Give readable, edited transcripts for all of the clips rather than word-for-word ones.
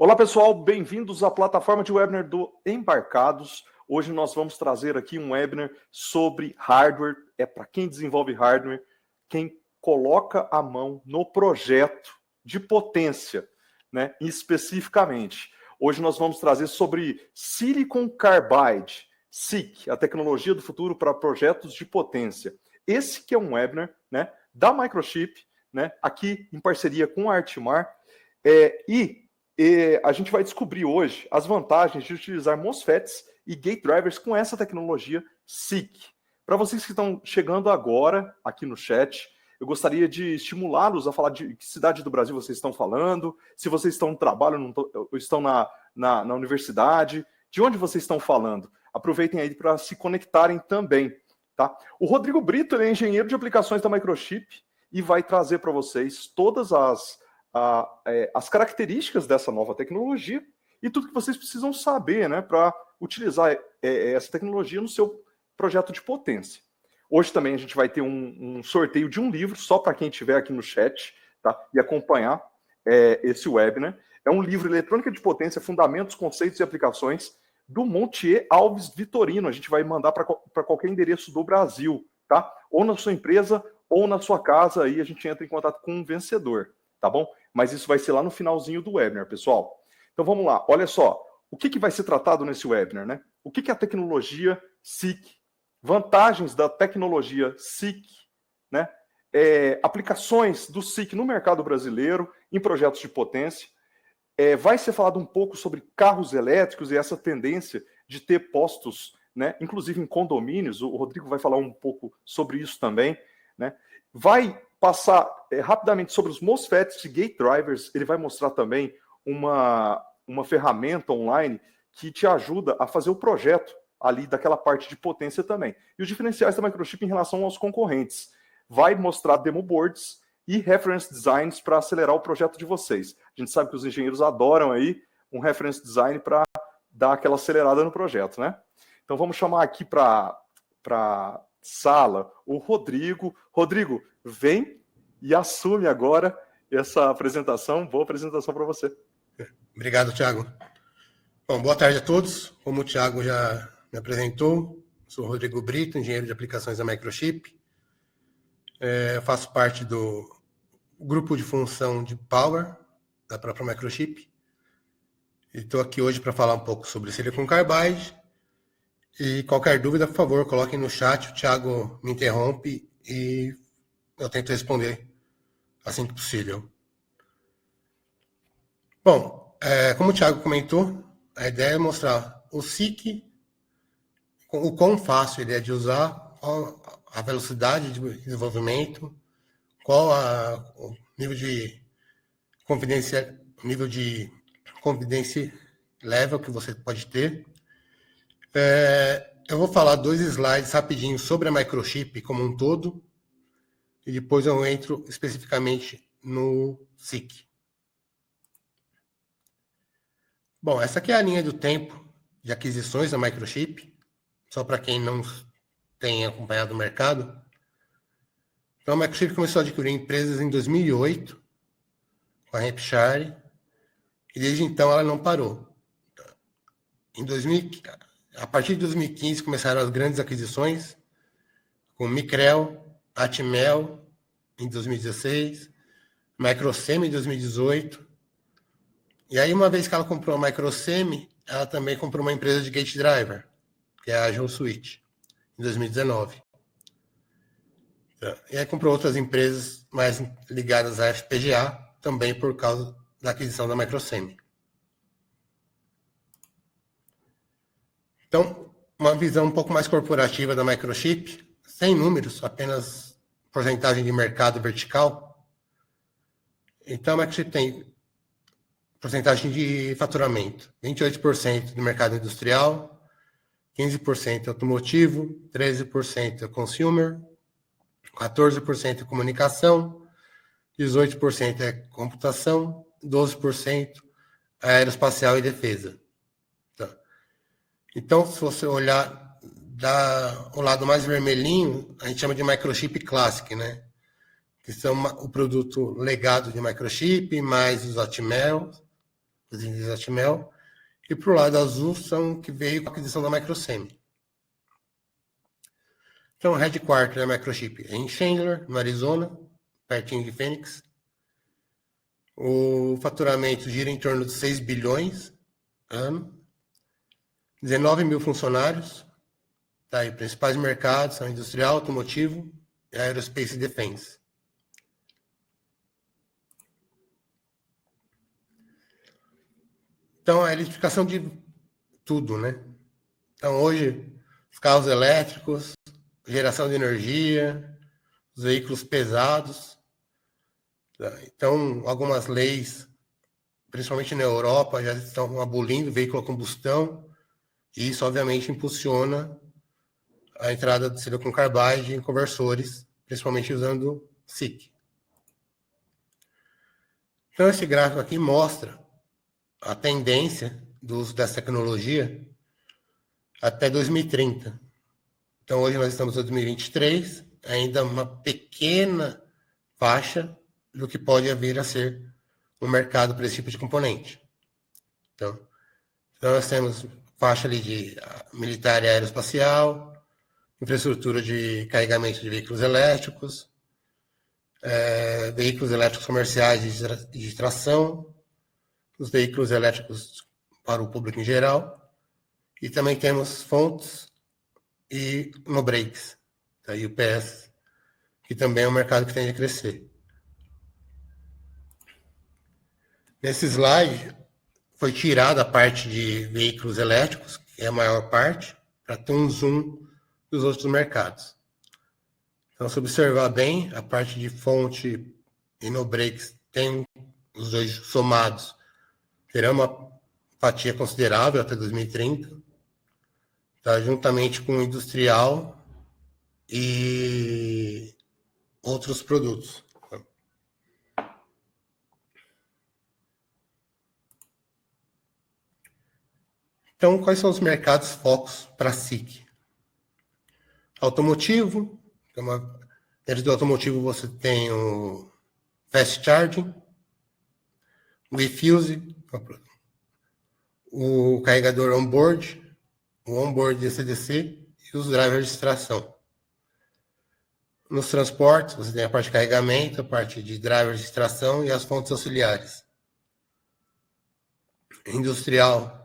Olá pessoal, bem-vindos à plataforma de webinar do Embarcados. Hoje nós vamos trazer aqui um webinar sobre hardware, para quem desenvolve hardware, quem coloca a mão no projeto de potência, né, especificamente. Hoje nós vamos trazer sobre Silicon Carbide, SiC, a tecnologia do futuro para projetos de potência. Esse que é um webinar, né, da Microchip, né, aqui em parceria com a Artimar, e a gente vai descobrir hoje as vantagens de utilizar MOSFETs e gate drivers com essa tecnologia SiC. Para vocês que estão chegando agora aqui no chat, eu gostaria de estimulá-los a falar de que cidade do Brasil vocês estão falando, se vocês estão no trabalho ou estão na universidade, de onde vocês estão falando. Aproveitem aí para se conectarem também. Tá? O Rodrigo Brito ele é engenheiro de aplicações da Microchip e vai trazer para vocês todas as características dessa nova tecnologia e tudo que vocês precisam saber, né, para utilizar essa tecnologia no seu projeto de potência. Hoje também a gente vai ter um sorteio de um livro, só para quem estiver aqui no chat, tá, e acompanhar esse webinar. É um livro Eletrônica de Potência, Fundamentos, Conceitos e Aplicações, do Montier Alves Vitorino. A gente vai mandar para qualquer endereço do Brasil, tá? Ou na sua empresa, ou na sua casa, aí a gente entra em contato com um vencedor, tá bom? Mas isso vai ser lá no finalzinho do webinar, pessoal. Então vamos lá, olha só, o que vai ser tratado nesse webinar, né? O que é a tecnologia SiC? Vantagens da tecnologia SiC, né? Aplicações do SiC no mercado brasileiro, em projetos de potência. Vai ser falado um pouco sobre carros elétricos e essa tendência de ter postos, né? Inclusive em condomínios, o Rodrigo vai falar um pouco sobre isso também, né? Vai passar rapidamente sobre os MOSFETs e gate drivers. Ele vai mostrar também uma ferramenta online que te ajuda a fazer o projeto ali daquela parte de potência também. E os diferenciais da Microchip em relação aos concorrentes. Vai mostrar demo boards e reference designs para acelerar o projeto de vocês. A gente sabe que os engenheiros adoram aí um reference design para dar aquela acelerada no projeto, né? Então vamos chamar aqui para sala o Rodrigo. Rodrigo, vem e assume agora essa apresentação. Boa apresentação para você. Obrigado, Thiago. Bom, boa tarde a todos. Como o Thiago já me apresentou, sou Rodrigo Brito, engenheiro de aplicações da Microchip. Eu faço parte do grupo de função de Power da própria Microchip. E estou aqui hoje para falar um pouco sobre Silicon Carbide. E qualquer dúvida, por favor, coloquem no chat. O Thiago me interrompe e eu tento responder assim que possível. Bom, como o Thiago comentou, a ideia é mostrar o SiC, o quão fácil ele é de usar, qual a velocidade de desenvolvimento, qual o nível de confidência level que você pode ter. Eu vou falar 2 slides rapidinho sobre a Microchip como um todo e depois eu entro especificamente no SiC. Bom, essa aqui é a linha do tempo de aquisições da Microchip, só para quem não tem acompanhado o mercado. Então, a Microchip começou a adquirir empresas em 2008, com a Hampshire, e desde então ela não parou. A partir de 2015 começaram as grandes aquisições, com Micrel, Atmel em 2016, Microsemi em 2018. E aí, uma vez que ela comprou a Microsemi, ela também comprou uma empresa de gate driver, que é a Agile Switch, em 2019. E aí comprou outras empresas mais ligadas à FPGA, também por causa da aquisição da Microsemi. Então, uma visão um pouco mais corporativa da Microchip, sem números, apenas porcentagem de mercado vertical. Então, a Microchip tem porcentagem de faturamento, 28% do mercado industrial, 15% automotivo, 13% consumer, 14% comunicação, 18% é computação, 12% aeroespacial e defesa. Então, se você olhar o lado mais vermelhinho, a gente chama de Microchip Classic, né? Que são o produto legado de Microchip, mais os Atmel, da Atmel, e para o lado azul são que veio com a aquisição da Microsemi. Então, o headquarter da Microchip é em Chandler, no Arizona, pertinho de Phoenix. O faturamento gira em torno de 6 bilhões ano, 19 mil funcionários. Tá aí, principais mercados são industrial, automotivo e aerospace e defense. Então, a eletrificação de tudo, né? Então, hoje, os carros elétricos, geração de energia, os veículos pesados. Então, algumas leis, principalmente na Europa, já estão abolindo o veículo a combustão, e isso, obviamente, impulsiona a entrada de silicon carbide em conversores, principalmente usando SiC. Então, esse gráfico aqui mostra a tendência do uso dessa tecnologia até 2030. Então, hoje nós estamos em 2023, ainda uma pequena faixa do que pode vir a ser o mercado para esse tipo de componente. Então nós temos faixa ali de militar e aeroespacial, infraestrutura de carregamento de veículos elétricos, veículos elétricos comerciais de tração, os veículos elétricos para o público em geral, e também temos fontes e no brakes, tá? E o PS, que também é um mercado que tende a crescer. Nesse slide, foi tirada a parte de veículos elétricos, que é a maior parte, para ter um zoom dos outros mercados. Então, se observar bem, a parte de fonte e no brakes tem os dois somados, terão uma fatia considerável até 2030, tá? Juntamente com o industrial e outros produtos. Então, quais são os mercados focos para a SiC? Automotivo. Dentro do automotivo você tem o Fast Charging, o eFuse, o carregador onboard, o onboard DC-DC e os drivers de extração. Nos transportes, você tem a parte de carregamento, a parte de drivers de extração e as fontes auxiliares. Industrial,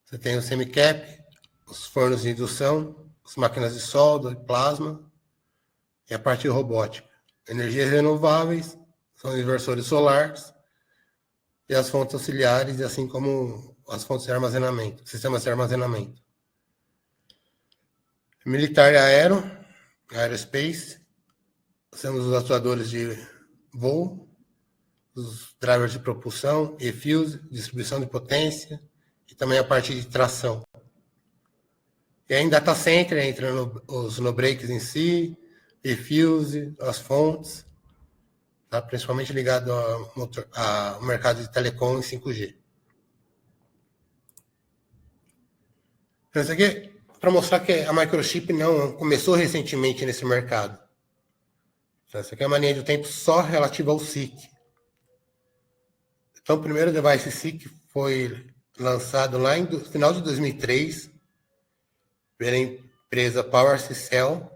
você tem o semicap, os fornos de indução, as máquinas de solda, plasma e a parte de robótica. Energias renováveis, são inversores solares e as fontes auxiliares, assim como as fontes de armazenamento, sistemas de armazenamento. Militar e aerospace, são os atuadores de voo, os drivers de propulsão, eFuse, distribuição de potência e também a parte de tração. E aí em data center entra os no-breaks em si, eFuse, as fontes, tá? Principalmente ligado ao mercado de telecom e 5G. Então, isso aqui para mostrar que a Microchip não começou recentemente nesse mercado. Então, essa aqui é uma linha do tempo só relativa ao SiC. Então, o primeiro device SiC foi lançado lá no final de 2003 pela empresa PowerCell,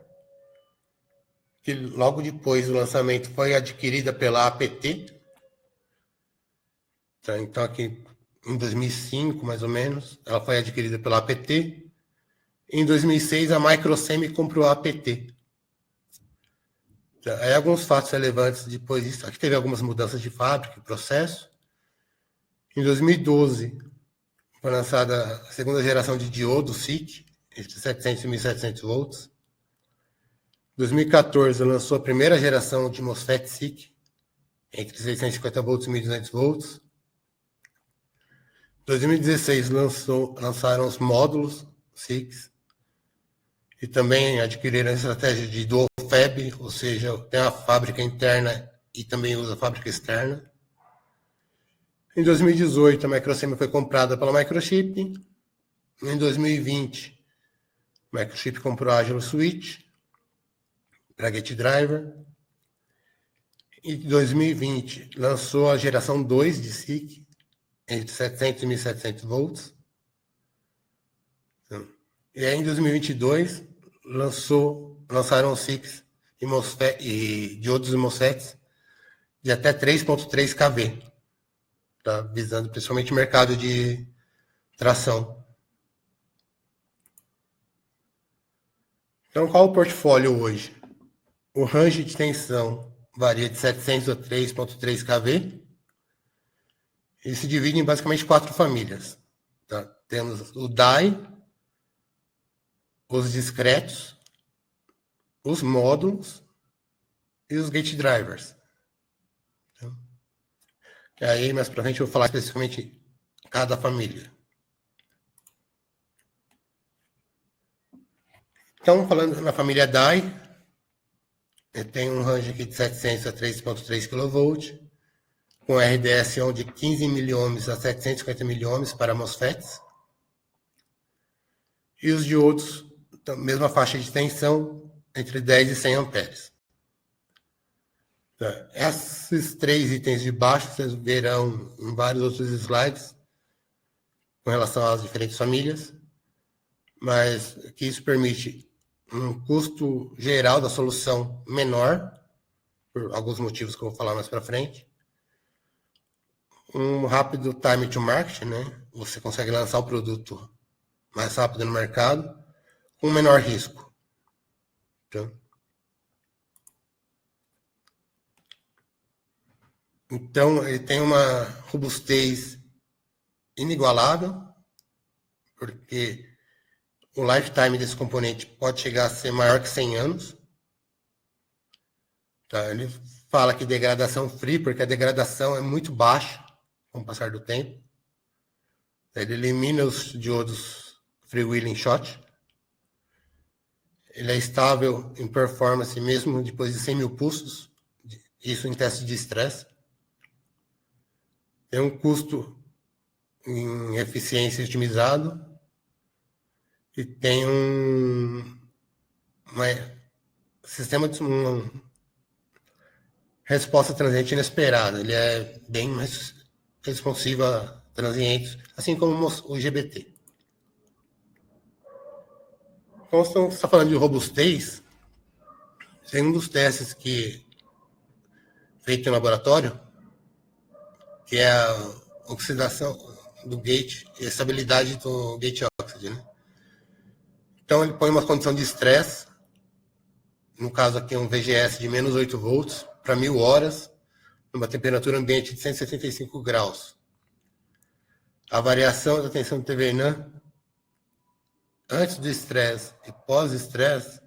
que logo depois do lançamento foi adquirida pela APT. Então, aqui em 2005, mais ou menos, ela foi adquirida pela APT. Em 2006, a Microsemi comprou a APT. Aí, alguns fatos relevantes depois disso. Aqui teve algumas mudanças de fábrica e processo. Em 2012, foi lançada a segunda geração de diodo SiC, entre 700 e 1.700 volts. Em 2014, lançou a primeira geração de MOSFET SiC, entre 650 volts e 1.200 volts. Em 2016, lançaram os módulos SiC e também adquiriram a estratégia de Dual Fab, ou seja, tem a fábrica interna e também usa a fábrica externa. Em 2018, a Microsemi foi comprada pela Microchip. Em 2020, a Microchip comprou a Agile Switch para Gate Driver. Em 2020, lançou a geração 2 de SiC, entre 700 e 1.700 volts. E aí, em 2022, lançaram SiCs e diodos e MOSFETs de até 3.3 kV, tá? Visando principalmente o mercado de tração. Então, qual o portfólio hoje? O range de tensão varia de 700 a 3.3 kV e se divide em basicamente 4 famílias. Tá? Temos o DAI, os discretos, os módulos e os gate drivers. Então, e aí, mais para frente, eu vou falar especificamente cada família. Então, falando na família DAI, tem um range aqui de 700 a 3.3 kV, com RDS-on de 15 miliohms a 750 miliohms para MOSFETs. E os diodos, mesma faixa de tensão, entre 10 e 100 amperes. Esses 3 itens de baixo vocês verão em vários outros slides com relação às diferentes famílias, mas que isso permite um custo geral da solução menor, por alguns motivos que eu vou falar mais para frente, um rápido time to market, né? Você consegue lançar o produto mais rápido no mercado, com menor risco. Então, ele tem uma robustez inigualável, porque o lifetime desse componente pode chegar a ser maior que 100 anos. Tá? Ele fala que degradação free, porque a degradação é muito baixa com o passar do tempo. Ele elimina os diodos freewheeling shot. Ele é estável em performance mesmo depois de 100 mil pulsos, isso em teste de estresse. Tem um custo em eficiência otimizado e tem um sistema de resposta transiente inesperada. Ele é bem responsivo a transientes, assim como o GBT. Então, você está falando de robustez. Tem um dos testes feito em laboratório, que é a oxidação do gate e a estabilidade do gate oxide, né? Então, ele põe uma condição de estresse, no caso aqui um VGS de menos 8 volts, para 1000 horas, numa temperatura ambiente de 175 graus. A variação da tensão de TVNAN antes do estresse e pós-estresse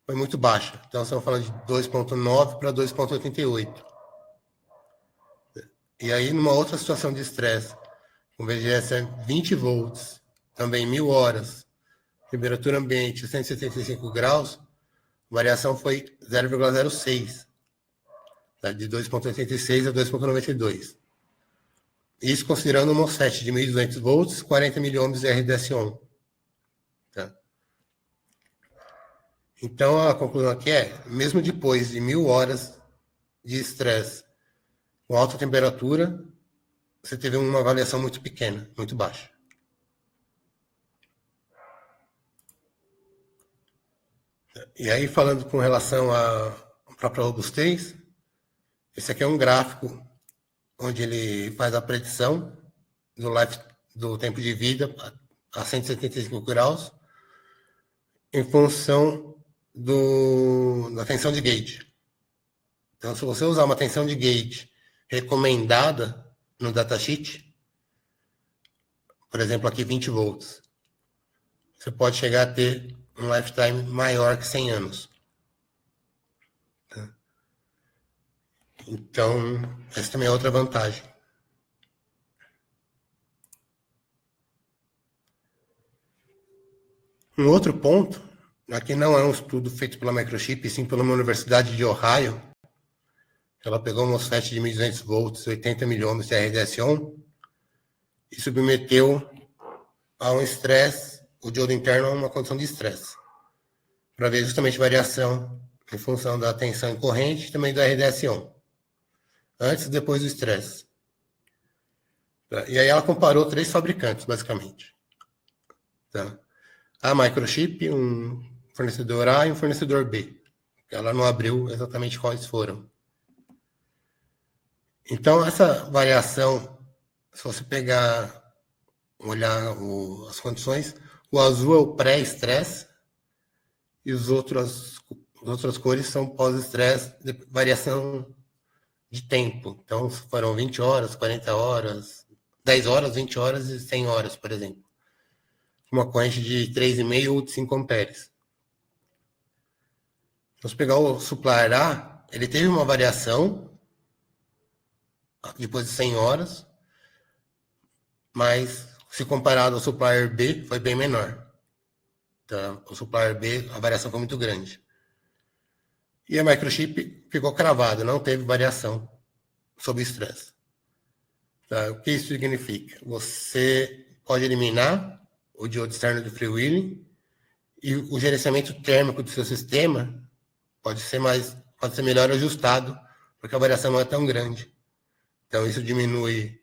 foi muito baixa. Então, estamos falando de 2.9 para 2.88. E aí, numa outra situação de estresse, com VGS é 20 volts, também 1000 horas, temperatura ambiente 175 graus, a variação foi 0,06, tá? De 2.86 a 2.92. Isso considerando um MOSFET de 1.200 volts, 40 miliohms de RDS-on. Tá? Então, a conclusão aqui é, mesmo depois de 1000 horas de estresse com alta temperatura, você teve uma avaliação muito pequena, muito baixa. E aí, falando com relação à própria robustez, esse aqui é um gráfico onde ele faz a predição do tempo de vida a 175 graus em função da tensão de gate. Então, se você usar uma tensão de gate recomendada no datasheet, por exemplo, aqui 20 volts, você pode chegar a ter um lifetime maior que 100 anos. Então, essa também é outra vantagem. Um outro ponto, aqui não é um estudo feito pela Microchip, e sim pela Universidade de Ohio. Ela pegou um MOSFET de 1.200 volts, 80 miliohms de RDS-on e submeteu a um estresse, o diodo interno a uma condição de estresse, para ver justamente variação em função da tensão em corrente e também do RDS-on, antes e depois do estresse. Tá? E aí ela comparou 3 fabricantes, basicamente. Tá? A Microchip, um fornecedor A e um fornecedor B. Ela não abriu exatamente quais foram. Então, essa variação, se você pegar, olhar as condições, o azul é o pré-estresse e as outras cores são pós-estresse, de variação de tempo. Então, foram 20 horas, 40 horas, 10 horas, 20 horas e 100 horas, por exemplo. Uma corrente de 3,5 ou de 5 amperes. Então, se pegar o supplier A, ele teve uma variação depois de 100 horas, mas se comparado ao supplier B, foi bem menor. Então, o supplier B, a variação foi muito grande. E a Microchip ficou cravada, não teve variação sob estresse. Tá? O que isso significa? Você pode eliminar o diodo externo de freewheeling e o gerenciamento térmico do seu sistema pode ser melhor ajustado, porque a variação não é tão grande. Então, isso diminui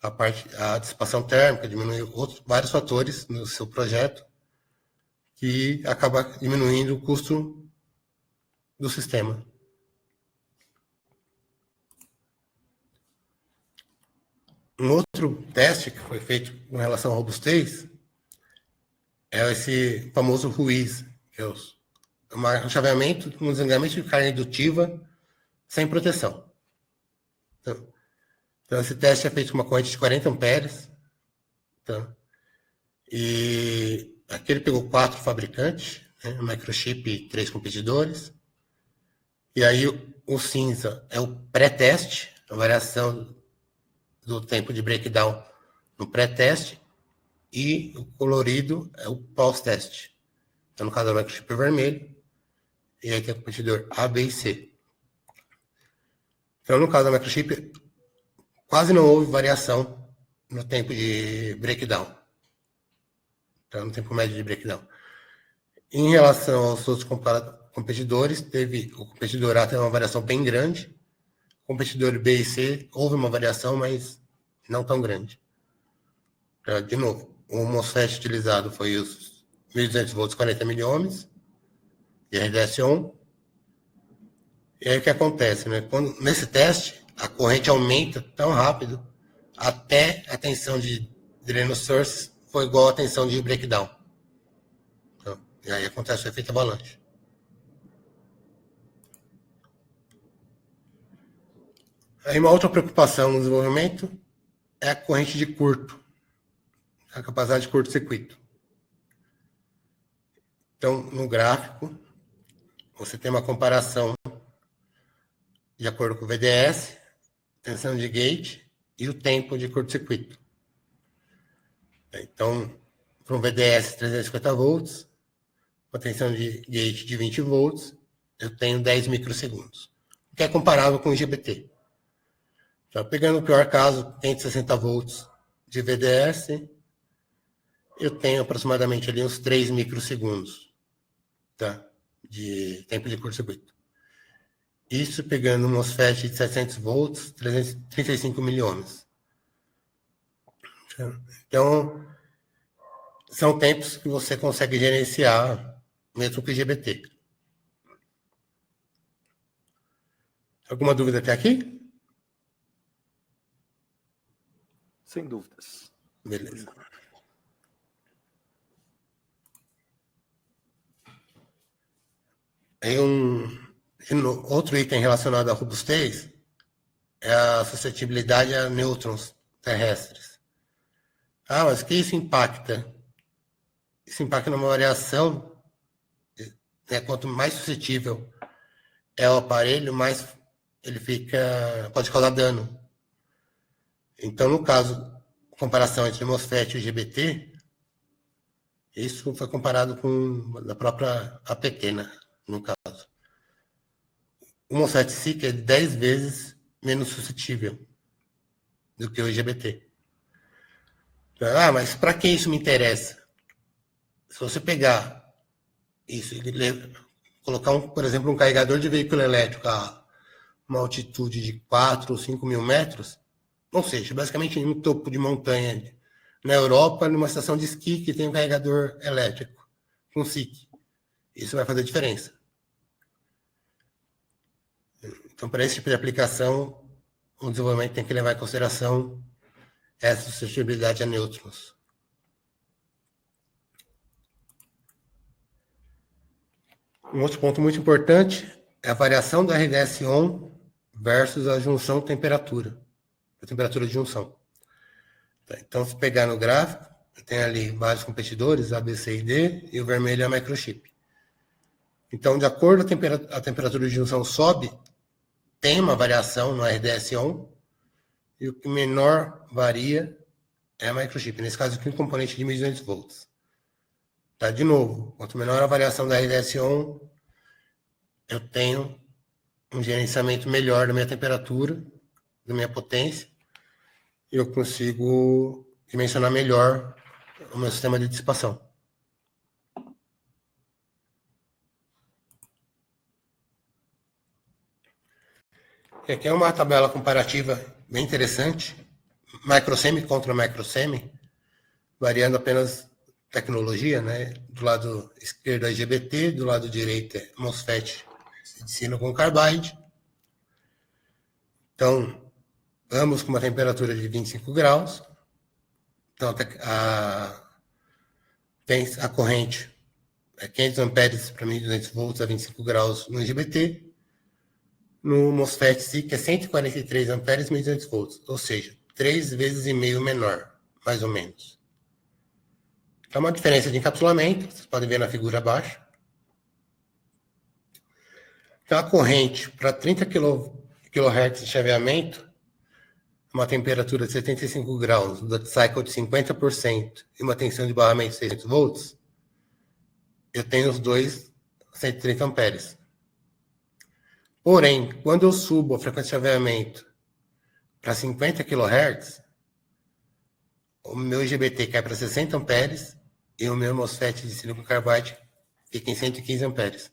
a dissipação térmica, diminui vários fatores no seu projeto, que acaba diminuindo o custo do sistema. Um outro teste que foi feito com relação à robustez é esse famoso RUIS, que é um chaveamento, um desligamento de carga indutiva sem proteção. Então, esse teste é feito com uma corrente de 40 amperes. Tá? E aqui ele pegou 4 fabricantes, né? Microchip e 3 competidores. E aí o cinza é o pré-teste, a variação do tempo de breakdown no pré-teste, e o colorido é o pós-teste. Então, no caso do Microchip vermelho, e aí tem o competidor A, B e C. Então, no caso da Microchip, quase não houve variação no tempo de breakdown. Então, no tempo médio de breakdown. Em relação aos outros competidores, o competidor A teve uma variação bem grande. O competidor B e C houve uma variação, mas não tão grande. De novo, o MOSFET utilizado foi os 1.200 volts 40 miliohms de RDS-on. E aí o que acontece, né? Nesse teste, a corrente aumenta tão rápido até a tensão de dreno source foi igual à tensão de breakdown. Então, e aí acontece o efeito avalanche. Aí uma outra preocupação no desenvolvimento é a corrente de curto, a capacidade de curto-circuito. Então, no gráfico, você tem uma comparação de acordo com o VDS, tensão de gate e o tempo de curto-circuito. Então, para um VDS 350 volts, com a tensão de gate de 20 volts, eu tenho 10 microsegundos, o que é comparável com o IGBT. Então, pegando o pior caso, 560 volts de VDS, eu tenho aproximadamente ali uns 3 microsegundos, tá? De tempo de curto-circuito. Isso pegando um MOSFET de 700 volts, 335 miliohms. Então, são tempos que você consegue gerenciar mesmo com o IGBT. Alguma dúvida até aqui? Sem dúvidas. Beleza. Aí outro item relacionado à robustez é a suscetibilidade a nêutrons terrestres. Ah, mas o que isso impacta? Isso impacta numa variação, né? Quanto mais suscetível é o aparelho, mais ele pode causar dano. Então, no caso, comparação entre o MOSFET e o IGBT, isso foi comparado com a própria APT, né, no caso. O MOSFET SiC é 10 vezes menos suscetível do que o IGBT. Ah, mas para que isso me interessa? Se você pegar isso e colocar, por exemplo, um carregador de veículo elétrico a uma altitude de 4 ou 5 mil metros, Ou seja, basicamente em um topo de montanha na Europa, numa estação de esqui que tem um carregador elétrico, com SiC. Isso vai fazer diferença. Então, para esse tipo de aplicação, o desenvolvimento tem que levar em consideração essa suscetibilidade a nêutrons. Um outro ponto muito importante é a variação do RDS-on versus a junção temperatura, a temperatura de junção. Então, se pegar no gráfico, tem ali vários competidores, A, B, C e D, e o vermelho é a microchip. Então, de acordo com a temperatura de junção sobe, tem uma variação no RDS-on, e o que menor varia é a microchip. Nesse caso aqui, um componente de 1.200 volts. Tá? De novo, quanto menor a variação da RDS-on, eu tenho um gerenciamento melhor da minha temperatura, da minha potência, e eu consigo dimensionar melhor o meu sistema de dissipação. E aqui é uma tabela comparativa bem interessante, microsemi contra microsemi, variando apenas tecnologia, né? Do lado esquerdo é IGBT, do lado direito é MOSFET de silicon carbide. Então, ambos com uma temperatura de 25 graus. Então, a corrente é 500 amperes para 1.200 volts a 25 graus no IGBT. No MOSFET SiC é 143 amperes, 1.200 volts. Ou seja, 3,5 vezes menor, mais ou menos. É uma diferença de encapsulamento, vocês podem ver na figura abaixo. Então, a corrente para 30 kHz de chaveamento, uma temperatura de 75 graus, duty cycle de 50% e uma tensão de barramento de 600 volts, eu tenho os dois 130 amperes. Porém, quando eu subo a frequência de chaveamento para 50 kHz, o meu IGBT cai para 60 amperes e o meu MOSFET de silicon carbide fica em 115 amperes.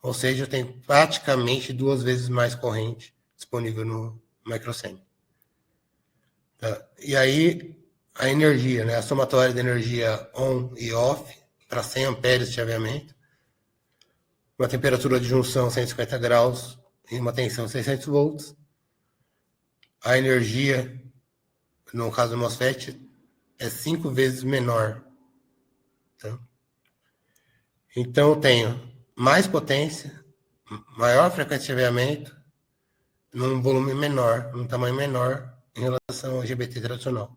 Ou seja, eu tenho praticamente 2 vezes mais corrente disponível no microsemi. Tá? E aí, a energia, né? A somatória da energia on e off para 100 amperes de chaveamento, uma temperatura de junção 150 graus e uma tensão 600 volts. A energia, no caso do MOSFET, é 5 vezes menor. Tá? Então, eu tenho mais potência, maior frequência de chaveamento, num volume menor, num tamanho menor, em relação ao IGBT tradicional.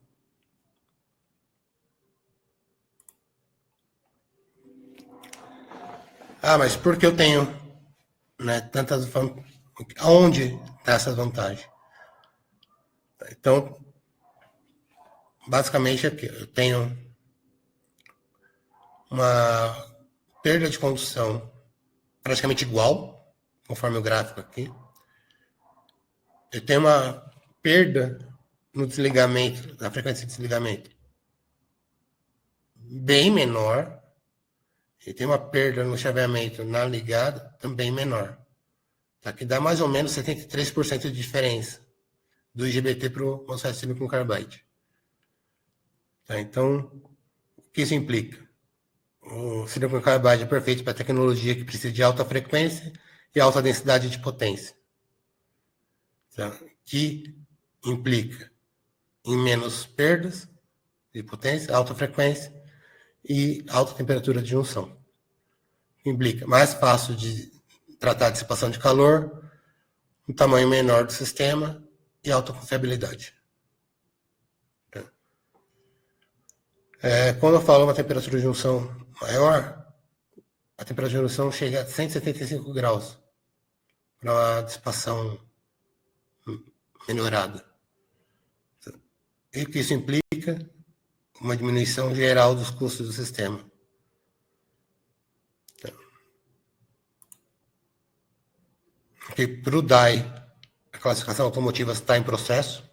Ah, mas por que eu tenho, né, tantas vantagens? Onde está essa vantagem? Então, basicamente aqui, eu tenho uma perda de condução praticamente igual, conforme o gráfico aqui. Eu tenho uma perda no desligamento, na frequência de desligamento, bem menor, e tem uma perda no chaveamento na ligada também menor. Tá? Que dá mais ou menos 73% de diferença do IGBT para o MOSFET silicon carbide. Tá? Então, o que isso implica? O silicon carbide é perfeito para tecnologia que precisa de alta frequência e alta densidade de potência. Tá? Que implica em menos perdas de potência, alta frequência e alta temperatura de junção. Implica mais fácil de tratar a dissipação de calor, um tamanho menor do sistema e alta confiabilidade. Quando eu falo uma temperatura de junção maior, a temperatura de junção chega a 175 graus para uma dissipação melhorada. E o que isso implica? Uma diminuição geral dos custos do sistema. Porque para o DAI, a classificação automotiva está em processo.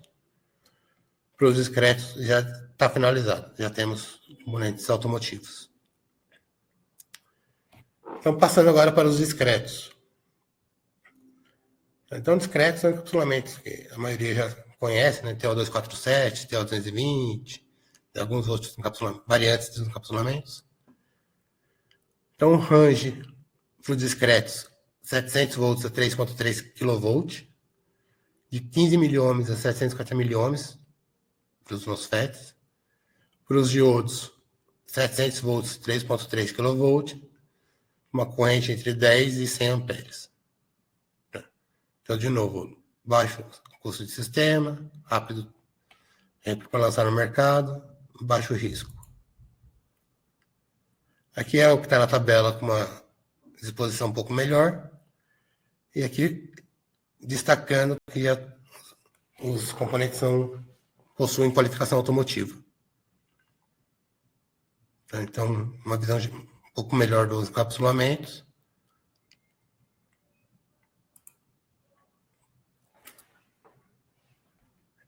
Para os discretos, já está finalizado. Já temos componentes automotivos. Então, passando agora para os discretos. Então, discretos são encapsulamentos, que a maioria já conhece, né? TO247, TO220, tem alguns outros variantes dos encapsulamentos. Então, range para os discretos, 700 volts a 3.3 kV, de 15 miliohms a 750 miliohms para os MOSFETs. Para os diodos, 700 volts, 3.3 kV, uma corrente entre 10 e 100 amperes. Então, de novo, baixo custo de sistema, rápido para lançar no mercado, baixo risco. Aqui é o que está na tabela com uma disposição um pouco melhor. E aqui, destacando que os componentes possuem qualificação automotiva. Então, uma visão um pouco melhor dos encapsulamentos.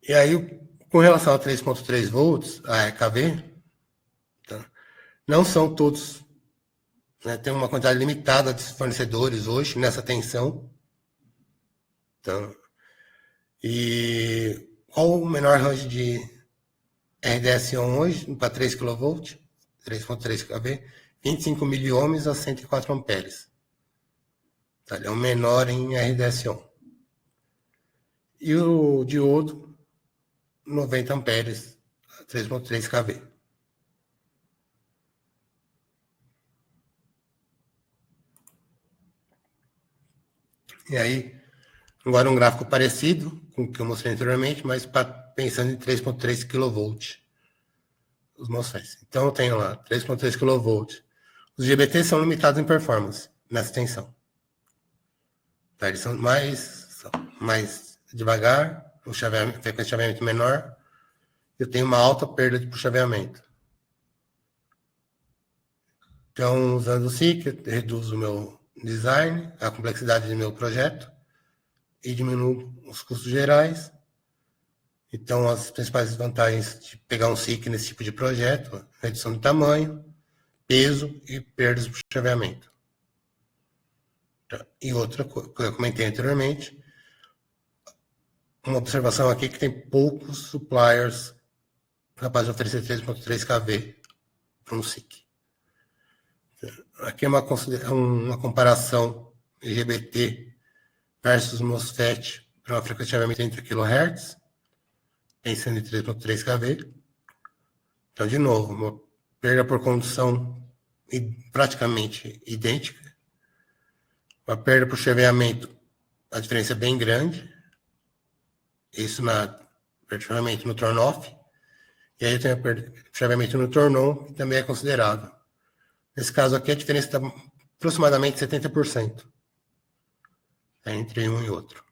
E aí, com relação a 3.3 volts, a EKV, tá? Não são todos, né, tem uma quantidade limitada de fornecedores hoje nessa tensão. Então, e qual o menor range de RDS-on hoje para 3 kV, 3.3 kV? 25 miliohms a 104 amperes. Tá, ele é o menor em RDS-on. E o diodo, 90 amperes, 3.3 kV. E aí, agora um gráfico parecido com o que eu mostrei anteriormente, mas pensando em 3.3 kV, os MOSFETs. Então, eu tenho lá 3.3 kV. Os GBT são limitados em performance nessa tensão. Tá, eles são mais devagar, frequência de chaveamento menor. Eu tenho uma alta perda de chaveamento. Então, usando o SiC, eu reduzo o meu design, a complexidade do meu projeto e diminuo os custos gerais. Então, as principais vantagens de pegar um SiC nesse tipo de projeto, redução de tamanho, peso e perdas de chaveamento. E outra coisa que eu comentei anteriormente, uma observação aqui que tem poucos suppliers capazes de oferecer 3.3 kV para um SiC. Aqui é uma comparação GBT versus MOSFET para uma frequência de chaveamento entre kHz, pensando em 3.3 kV. Então, de novo, uma perda por condução praticamente idêntica. Uma perda por chaveamento, a diferença é bem grande. Isso praticamente no turn-off. E aí eu tenho a perda de chaveamento no turn-on, que também é considerável. Nesse caso aqui, a diferença está aproximadamente 70%. Entre um e outro.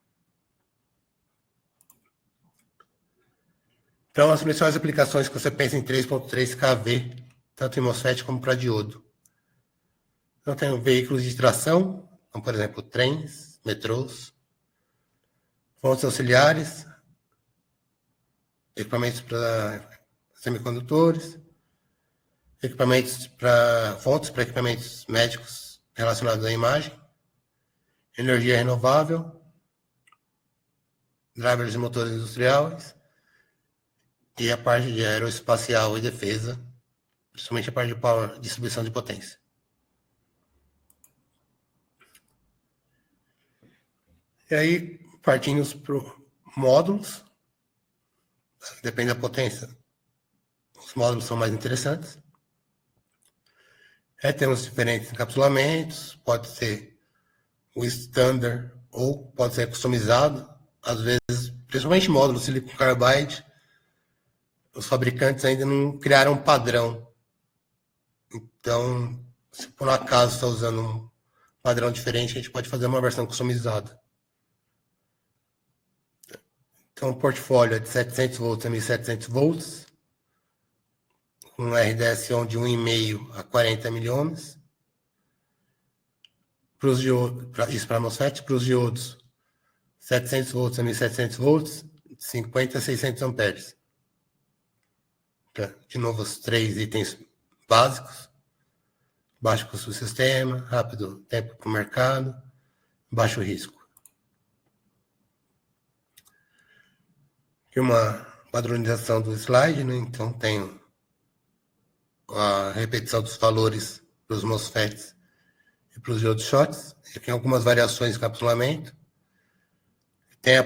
Então, as principais aplicações que você pensa em 3.3 kV, tanto em MOSFET como para diodo. Então, tem veículos de tração, como, por exemplo, trens, metrôs, fontes auxiliares, equipamentos para semicondutores, fontes para equipamentos médicos relacionados à imagem, energia renovável, drivers de motores industriais e a parte de aeroespacial e defesa, principalmente a parte de power, distribuição de potência. E aí, partimos para módulos, depende da potência. Os módulos são mais interessantes. Temos diferentes encapsulamentos, pode ser o standard ou pode ser customizado. Às vezes, principalmente módulos silicon carbide, os fabricantes ainda não criaram um padrão. Então, se por um acaso está usando um padrão diferente, a gente pode fazer uma versão customizada. Então, o portfólio é de 700 volts a 1.700 volts, com RDS-on de 1,5 a 40 miliohms. Isso para MOSFET. Para os diodos, 700 volts a 1.700 volts, 50 a 600 amperes. De novo, os 3 itens básicos. Baixo custo do sistema, rápido tempo para o mercado, baixo risco. Aqui uma padronização do slide, né? Então tenho a repetição dos valores para os MOSFETs e para os diodes-shots. Aqui algumas variações de encapsulamento. Tem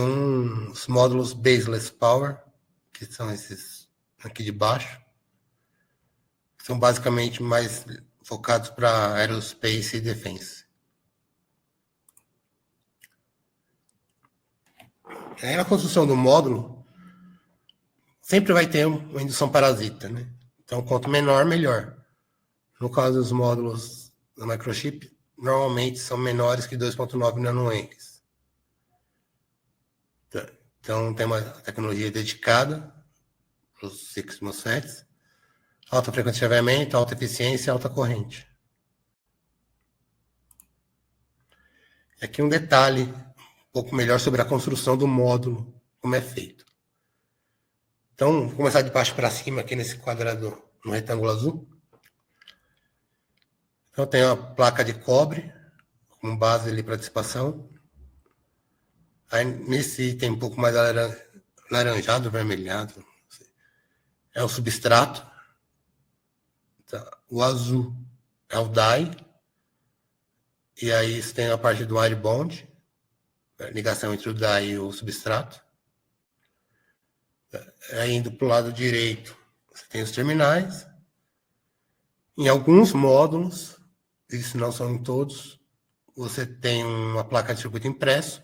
uns módulos baseless power, que são esses aqui de baixo, que são basicamente mais focados para aerospace e defense. Aí na construção do módulo, sempre vai ter uma indução parasita, né? Então, quanto menor, melhor. No caso dos módulos da microchip, normalmente são menores que 2.9 nanoamps. Então, tem uma tecnologia dedicada para os ciclos MOSFETs, alta frequência de chaveamento, alta eficiência e alta corrente. Aqui um detalhe um pouco melhor sobre a construção do módulo, como é feito. Então, vou começar de baixo para cima, aqui nesse quadrado, no retângulo azul. Então, eu tenho a placa de cobre, com base ali para dissipação. Aí, nesse item um pouco mais laranjado, avermelhado, é o substrato. Tá. O azul é o die. E aí você tem a parte do wire bond, a ligação entre o die e o substrato. Aí, indo para o lado direito, você tem os terminais. Em alguns módulos, isso não são em todos, você tem uma placa de circuito impresso.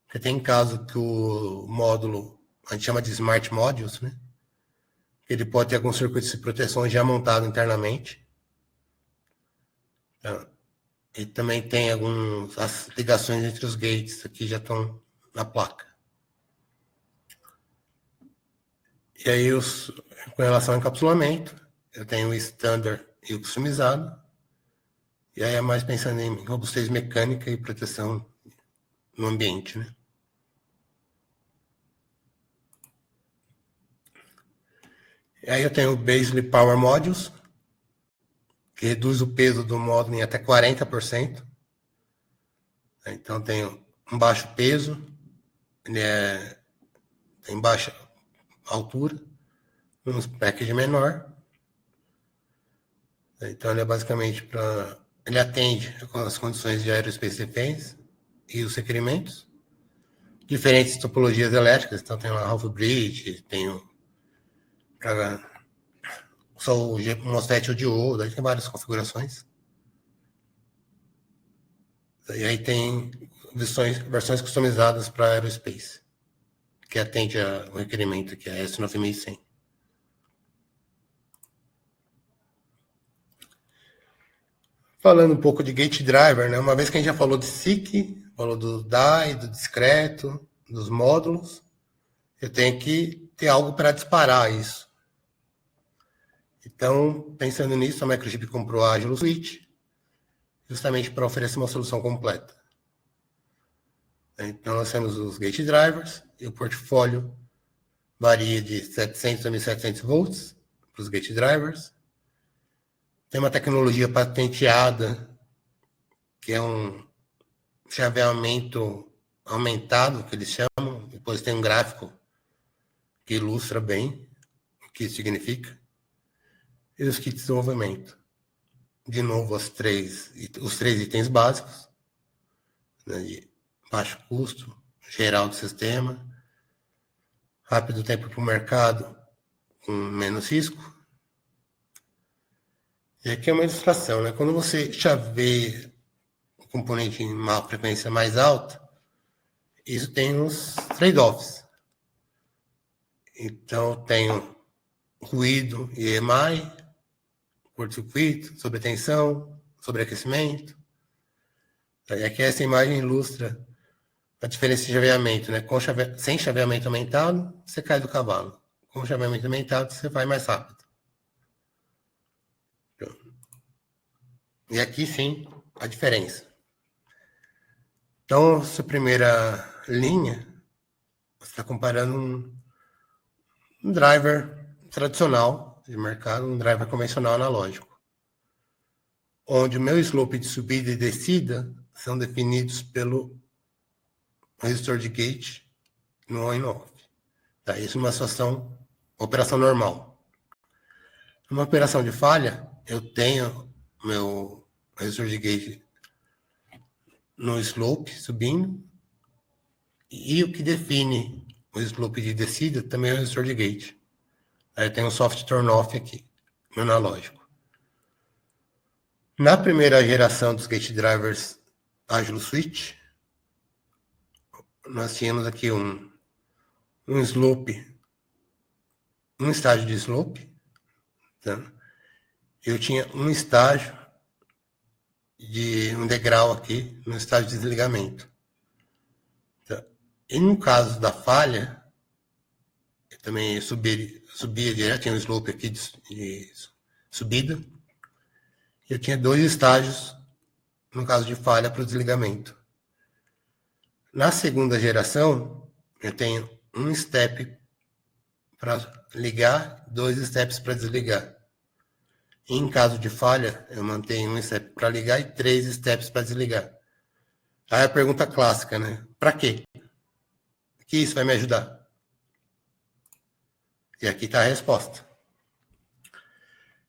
Porque tem caso que o módulo, a gente chama de smart modules, né? Ele pode ter alguns circuitos de proteção já montado internamente. E também tem as ligações entre os gates aqui já estão na placa. E aí, com relação ao encapsulamento, eu tenho o standard e o customizado. E aí é mais pensando em robustez mecânica e proteção no ambiente, né? E aí eu tenho o Basely Power Modules, que reduz o peso do módulo em até 40%. Então tenho um baixo peso, ele tem baixa altura, um package menor. Então ele é basicamente ele atende as condições de aerospace defense e os requerimentos. Diferentes topologias elétricas, então tem lá half bridge, tenho só o MOSFET ou diodo, aí tem várias configurações. E aí tem versões customizadas para aerospace, que atende ao requerimento, que é a S9100. Falando um pouco de gate driver, né? Uma vez que a gente já falou de SiC, falou do die, do discreto, dos módulos, eu tenho que ter algo para disparar isso. Então, pensando nisso, a Microchip comprou a Agilo Switch, justamente para oferecer uma solução completa. Então, nós temos os gate drivers, e o portfólio varia de 700 a 1700 volts para os gate drivers. Tem uma tecnologia patenteada, que é um chaveamento aumentado, que eles chamam. Depois tem um gráfico que ilustra bem o que isso significa. E os kits de desenvolvimento. De novo, os três itens básicos, né, de baixo custo, geral do sistema, rápido tempo para o mercado, com menos risco. E aqui é uma ilustração, né? Quando você chaveia o componente em uma frequência mais alta, isso tem uns trade-offs. Então, eu tenho ruído e EMI, curto-circuito, sobretensão, sobreaquecimento. E aqui essa imagem ilustra a diferença de chaveamento, né? Sem chaveamento aumentado, você cai do cavalo. Com chaveamento aumentado, você vai mais rápido. E aqui, sim, a diferença. Então, essa primeira linha, você está comparando um driver tradicional de mercado, um driver convencional analógico, onde o meu slope de subida e descida são definidos pelo resistor de gate no on e no off. Tá? Isso numa situação, operação normal. Numa operação de falha, eu tenho meu resistor de gate no slope subindo, e o que define o slope de descida também é o resistor de gate. Aí tem um soft turn-off aqui, no analógico. Na primeira geração dos gate drivers Agile Switch, nós tínhamos aqui um slope, um estágio de slope. Tá? Eu tinha um estágio de um degrau aqui no estágio de desligamento. Tá? E no caso da falha, eu também subia direto, tinha um slope aqui de subida. Eu tinha 2 estágios no caso de falha para o desligamento. Na segunda geração, eu tenho um step para ligar, 2 steps para desligar. E em caso de falha, eu mantenho um step para ligar e 3 steps para desligar. Aí a pergunta clássica, né? Para quê? O que isso vai me ajudar? E aqui está a resposta.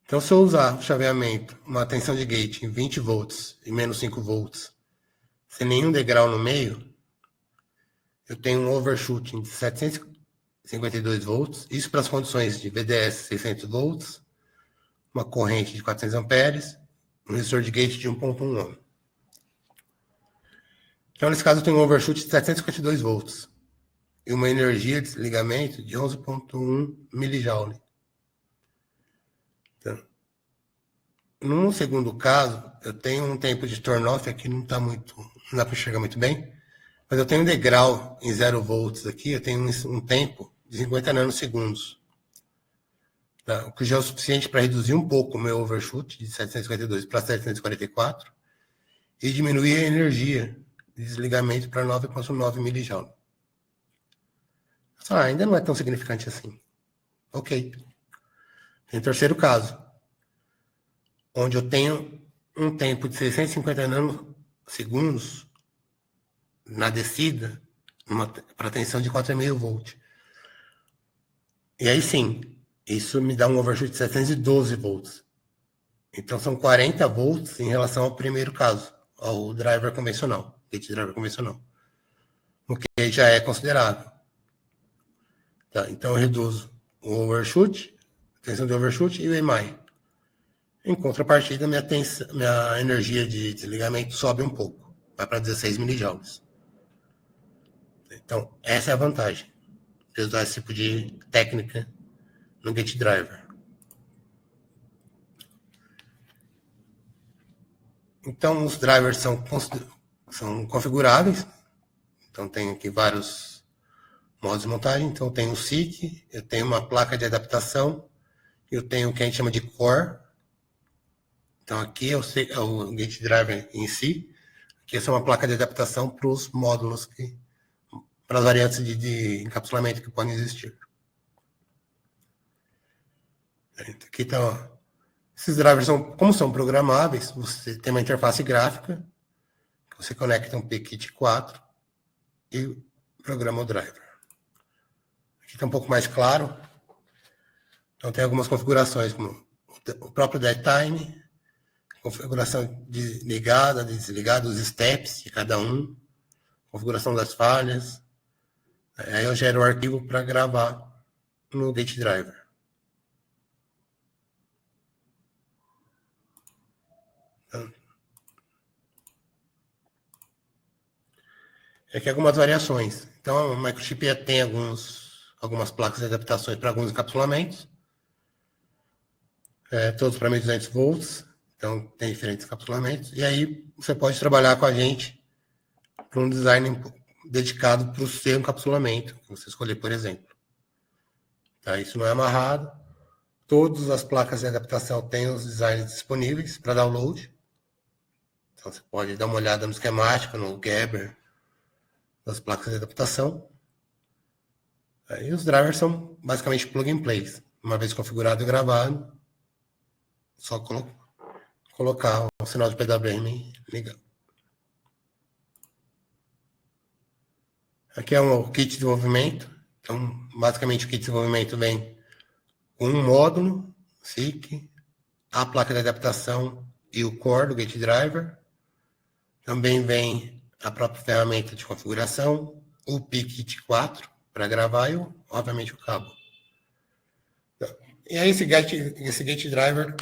Então, se eu usar o chaveamento, uma tensão de gate em 20 volts e menos 5 volts, sem nenhum degrau no meio, eu tenho um overshooting de 752 volts, isso para as condições de VDS 600 volts, uma corrente de 400 amperes, um resistor de gate de 1.1 ohm. Então, nesse caso, eu tenho um overshoot de 752 volts e uma energia de desligamento de 11.1 milijoule. Então, no segundo caso, eu tenho um tempo de turn-off aqui, não dá para enxergar muito bem, mas eu tenho um degrau em 0 volts aqui, eu tenho um tempo de 50 nanosegundos. Tá? O que já é o suficiente para reduzir um pouco o meu overshoot de 752 para 744 e diminuir a energia de desligamento para 9.9 milijoule. Ainda não é tão significante assim. Ok. Tem o terceiro caso, onde eu tenho um tempo de 650 nanosegundos na descida para tensão de 4,5 volts. E aí sim, isso me dá um overshoot de 712 volts. Então são 40 volts em relação ao primeiro caso, ao driver convencional, gate driver convencional. O que já é considerável. Tá? Então eu reduzo o overshoot, a tensão de overshoot e o EMI. Em contrapartida, minha energia de desligamento sobe um pouco, vai para 16 milijoules. Então, essa é a vantagem de usar esse tipo de técnica no gate driver. Então, os drivers são configuráveis. Então, tem aqui vários modos de montagem. Então, eu tenho o SIC, eu tenho uma placa de adaptação, eu tenho o que a gente chama de core. Então, aqui é o gate driver em si. Aqui é uma placa de adaptação para os módulos, para as variantes de encapsulamento que podem existir. Aqui está. Esses drivers, como são programáveis, você tem uma interface gráfica, que você conecta um PKit 4 e programa o driver. Aqui está um pouco mais claro. Então, tem algumas configurações, como o próprio dead time, configuração de ligada, de desligada, os steps de cada um, configuração das falhas. Aí eu gero o arquivo para gravar no gate driver. Aqui algumas variações. Então, o microchip tem algumas placas de adaptações para alguns encapsulamentos, todos para 1.200 volts, então tem diferentes encapsulamentos, e aí você pode trabalhar com a gente para um design dedicado para o seu encapsulamento, que você escolher, por exemplo. Tá? Isso não é amarrado. Todas as placas de adaptação têm os designs disponíveis para download. Então, você pode dar uma olhada no esquemático, no Gerber, das placas de adaptação. E os drivers são basicamente plug and play. Uma vez configurado e gravado, só colocar o sinal de PWM e ligar. Aqui é um kit de desenvolvimento. Então, basicamente, o kit de desenvolvimento vem com um módulo, SIC, a placa de adaptação e o core do Gate Driver. Também vem a própria ferramenta de configuração, o PIC 4 para gravar e, obviamente, o cabo. E aí, esse Gate Driver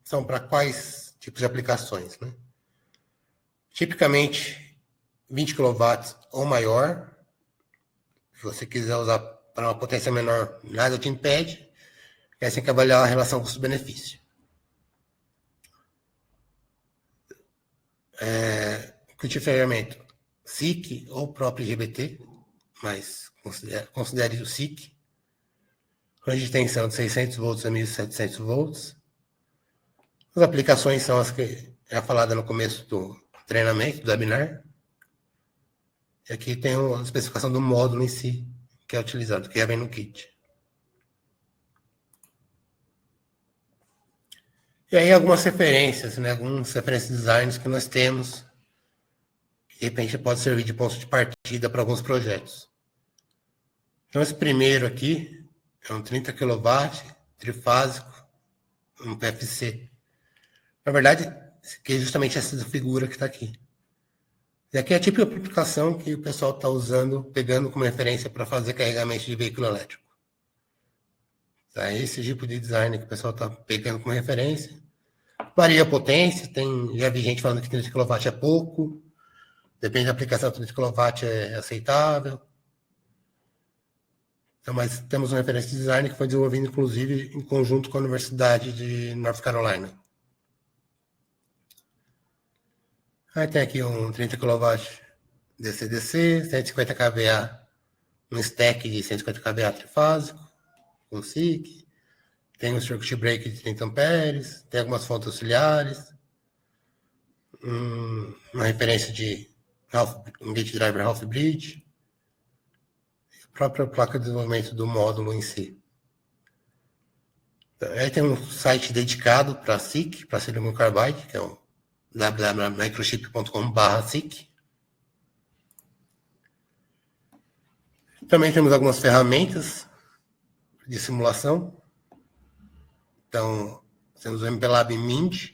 são para quais tipos de aplicações, né? Tipicamente, 20 kW ou maior. Se você quiser usar para uma potência menor, nada te impede. E aí você tem que avaliar a relação custo-benefício. Kit de ferramenta, SIC ou próprio IGBT, mas considere o SIC. Range de tensão de 600 volts a 1.700 volts. As aplicações são as que é falada no começo do treinamento, do webinar. E aqui tem a especificação do módulo em si, que é utilizado, que já vem no kit. E aí algumas referências, né? Algumas referências de designs que nós temos, que de repente pode servir de ponto de partida para alguns projetos. Então esse primeiro aqui é um 30 kW, trifásico, um PFC. Na verdade, que é justamente essa figura que está aqui. E aqui é a típica aplicação que o pessoal está usando, pegando como referência para fazer carregamento de veículo elétrico. Tá? Esse tipo de design que o pessoal está pegando como referência. Varia a potência, já vi gente falando que 30 kW é pouco, depende da aplicação, 30 kW é aceitável. Então, mas temos uma referência de design que foi desenvolvida, inclusive, em conjunto com a Universidade de North Carolina. Aí tem aqui um 30 kW DC-DC, 150 kVA, um stack de 150 kVA trifásico, com SIC. Tem um circuit breaker de 30 amperes, tem algumas fontes auxiliares, uma referência de um gate driver half bridge, e a própria placa de desenvolvimento do módulo em si. Aí tem um site dedicado para SIC, para Silicon Carbide, que é o www.microchip.com/SIC. Também temos algumas ferramentas de simulação. Então, temos o MPLAB Mind,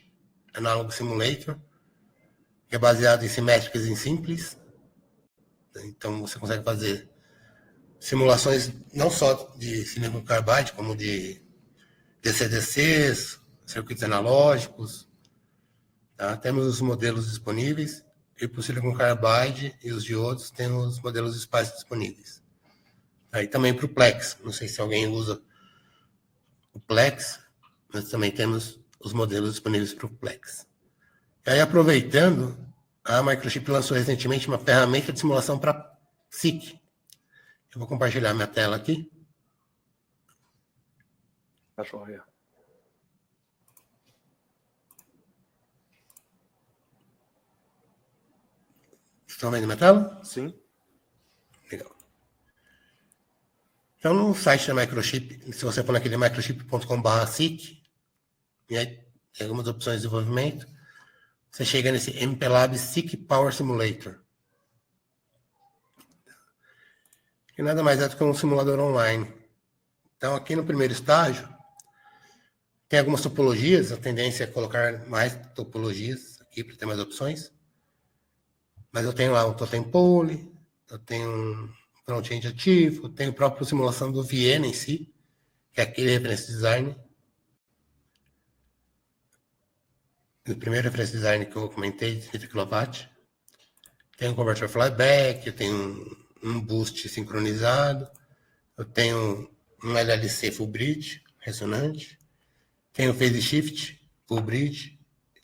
Analog Simulator, que é baseado em simétricas em simples. Então, você consegue fazer simulações não só de Silicon Carbide, como de DC-DCs, circuitos analógicos. Tá? Temos os modelos disponíveis, e para o Silicon Carbide e os diodos, temos os modelos SPICE disponíveis. Aí também para o Plex, não sei se alguém usa o Plex, mas também temos os modelos disponíveis para o Plex. E aí, aproveitando, a Microchip lançou recentemente uma ferramenta de simulação para SIC. Eu vou compartilhar minha tela aqui. Joia. Estão vendo minha tela? Sim. Legal. Então, no site da Microchip, se você for naquele microchip.com/SIC, e aí tem algumas opções de desenvolvimento, você chega nesse MPLAB SIC Power Simulator. Que nada mais é do que um simulador online. Então, aqui no primeiro estágio, tem algumas topologias, a tendência é colocar mais topologias aqui para ter mais opções. Mas eu tenho lá o Totem Pole, eu tenho um front-end ativo, tenho a própria simulação do Viena em si, que é aquele reference design. O primeiro reference design que eu comentei, de 30 kW. Tem um converter flyback, eu tenho um boost sincronizado, eu tenho um LLC full bridge, ressonante, tenho phase shift full bridge,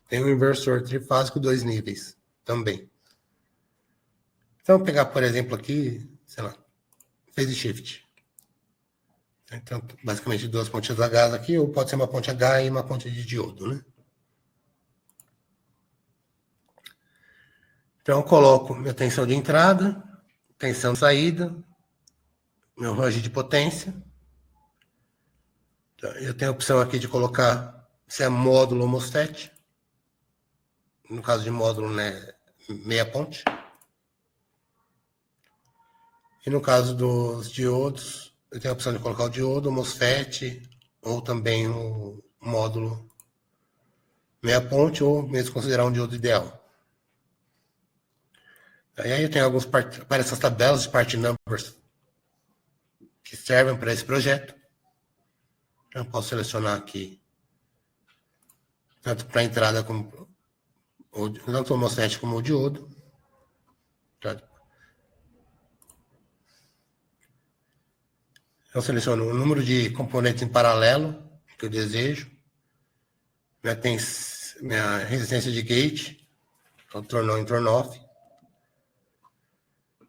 tenho um inversor trifásico 2 níveis também. Então, vou pegar, por exemplo, aqui, sei lá, phase shift. Então, basicamente, 2 pontes H aqui, ou pode ser uma ponte H e uma ponte de diodo, né? Então, eu coloco minha tensão de entrada, tensão de saída, meu range de potência. Eu tenho a opção aqui de colocar se é módulo ou MOSFET. No caso de módulo, né, meia ponte. E no caso dos diodos, eu tenho a opção de colocar o diodo, o MOSFET, ou também o módulo meia ponte, ou mesmo considerar um diodo ideal. Aí eu tenho para essas tabelas de part numbers que servem para esse projeto. Eu posso selecionar aqui, tanto para a entrada como tanto o MOSFET como o diodo. Eu seleciono o número de componentes em paralelo que eu desejo. Tem minha resistência de gate, então turn on e turn off.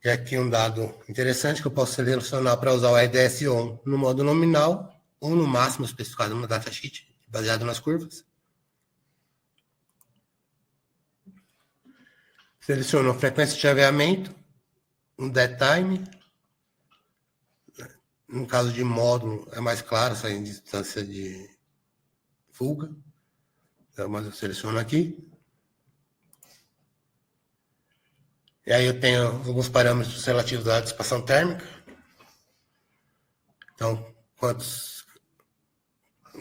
E aqui um dado interessante que eu posso selecionar para usar o RDS on no modo nominal ou no máximo especificado no datasheet, baseado nas curvas. Seleciono a frequência de chaveamento, um dead time. No caso de módulo, é mais claro essa distância de fuga. Mas eu seleciono aqui. E aí eu tenho alguns parâmetros relativos à dissipação térmica. Então, quantos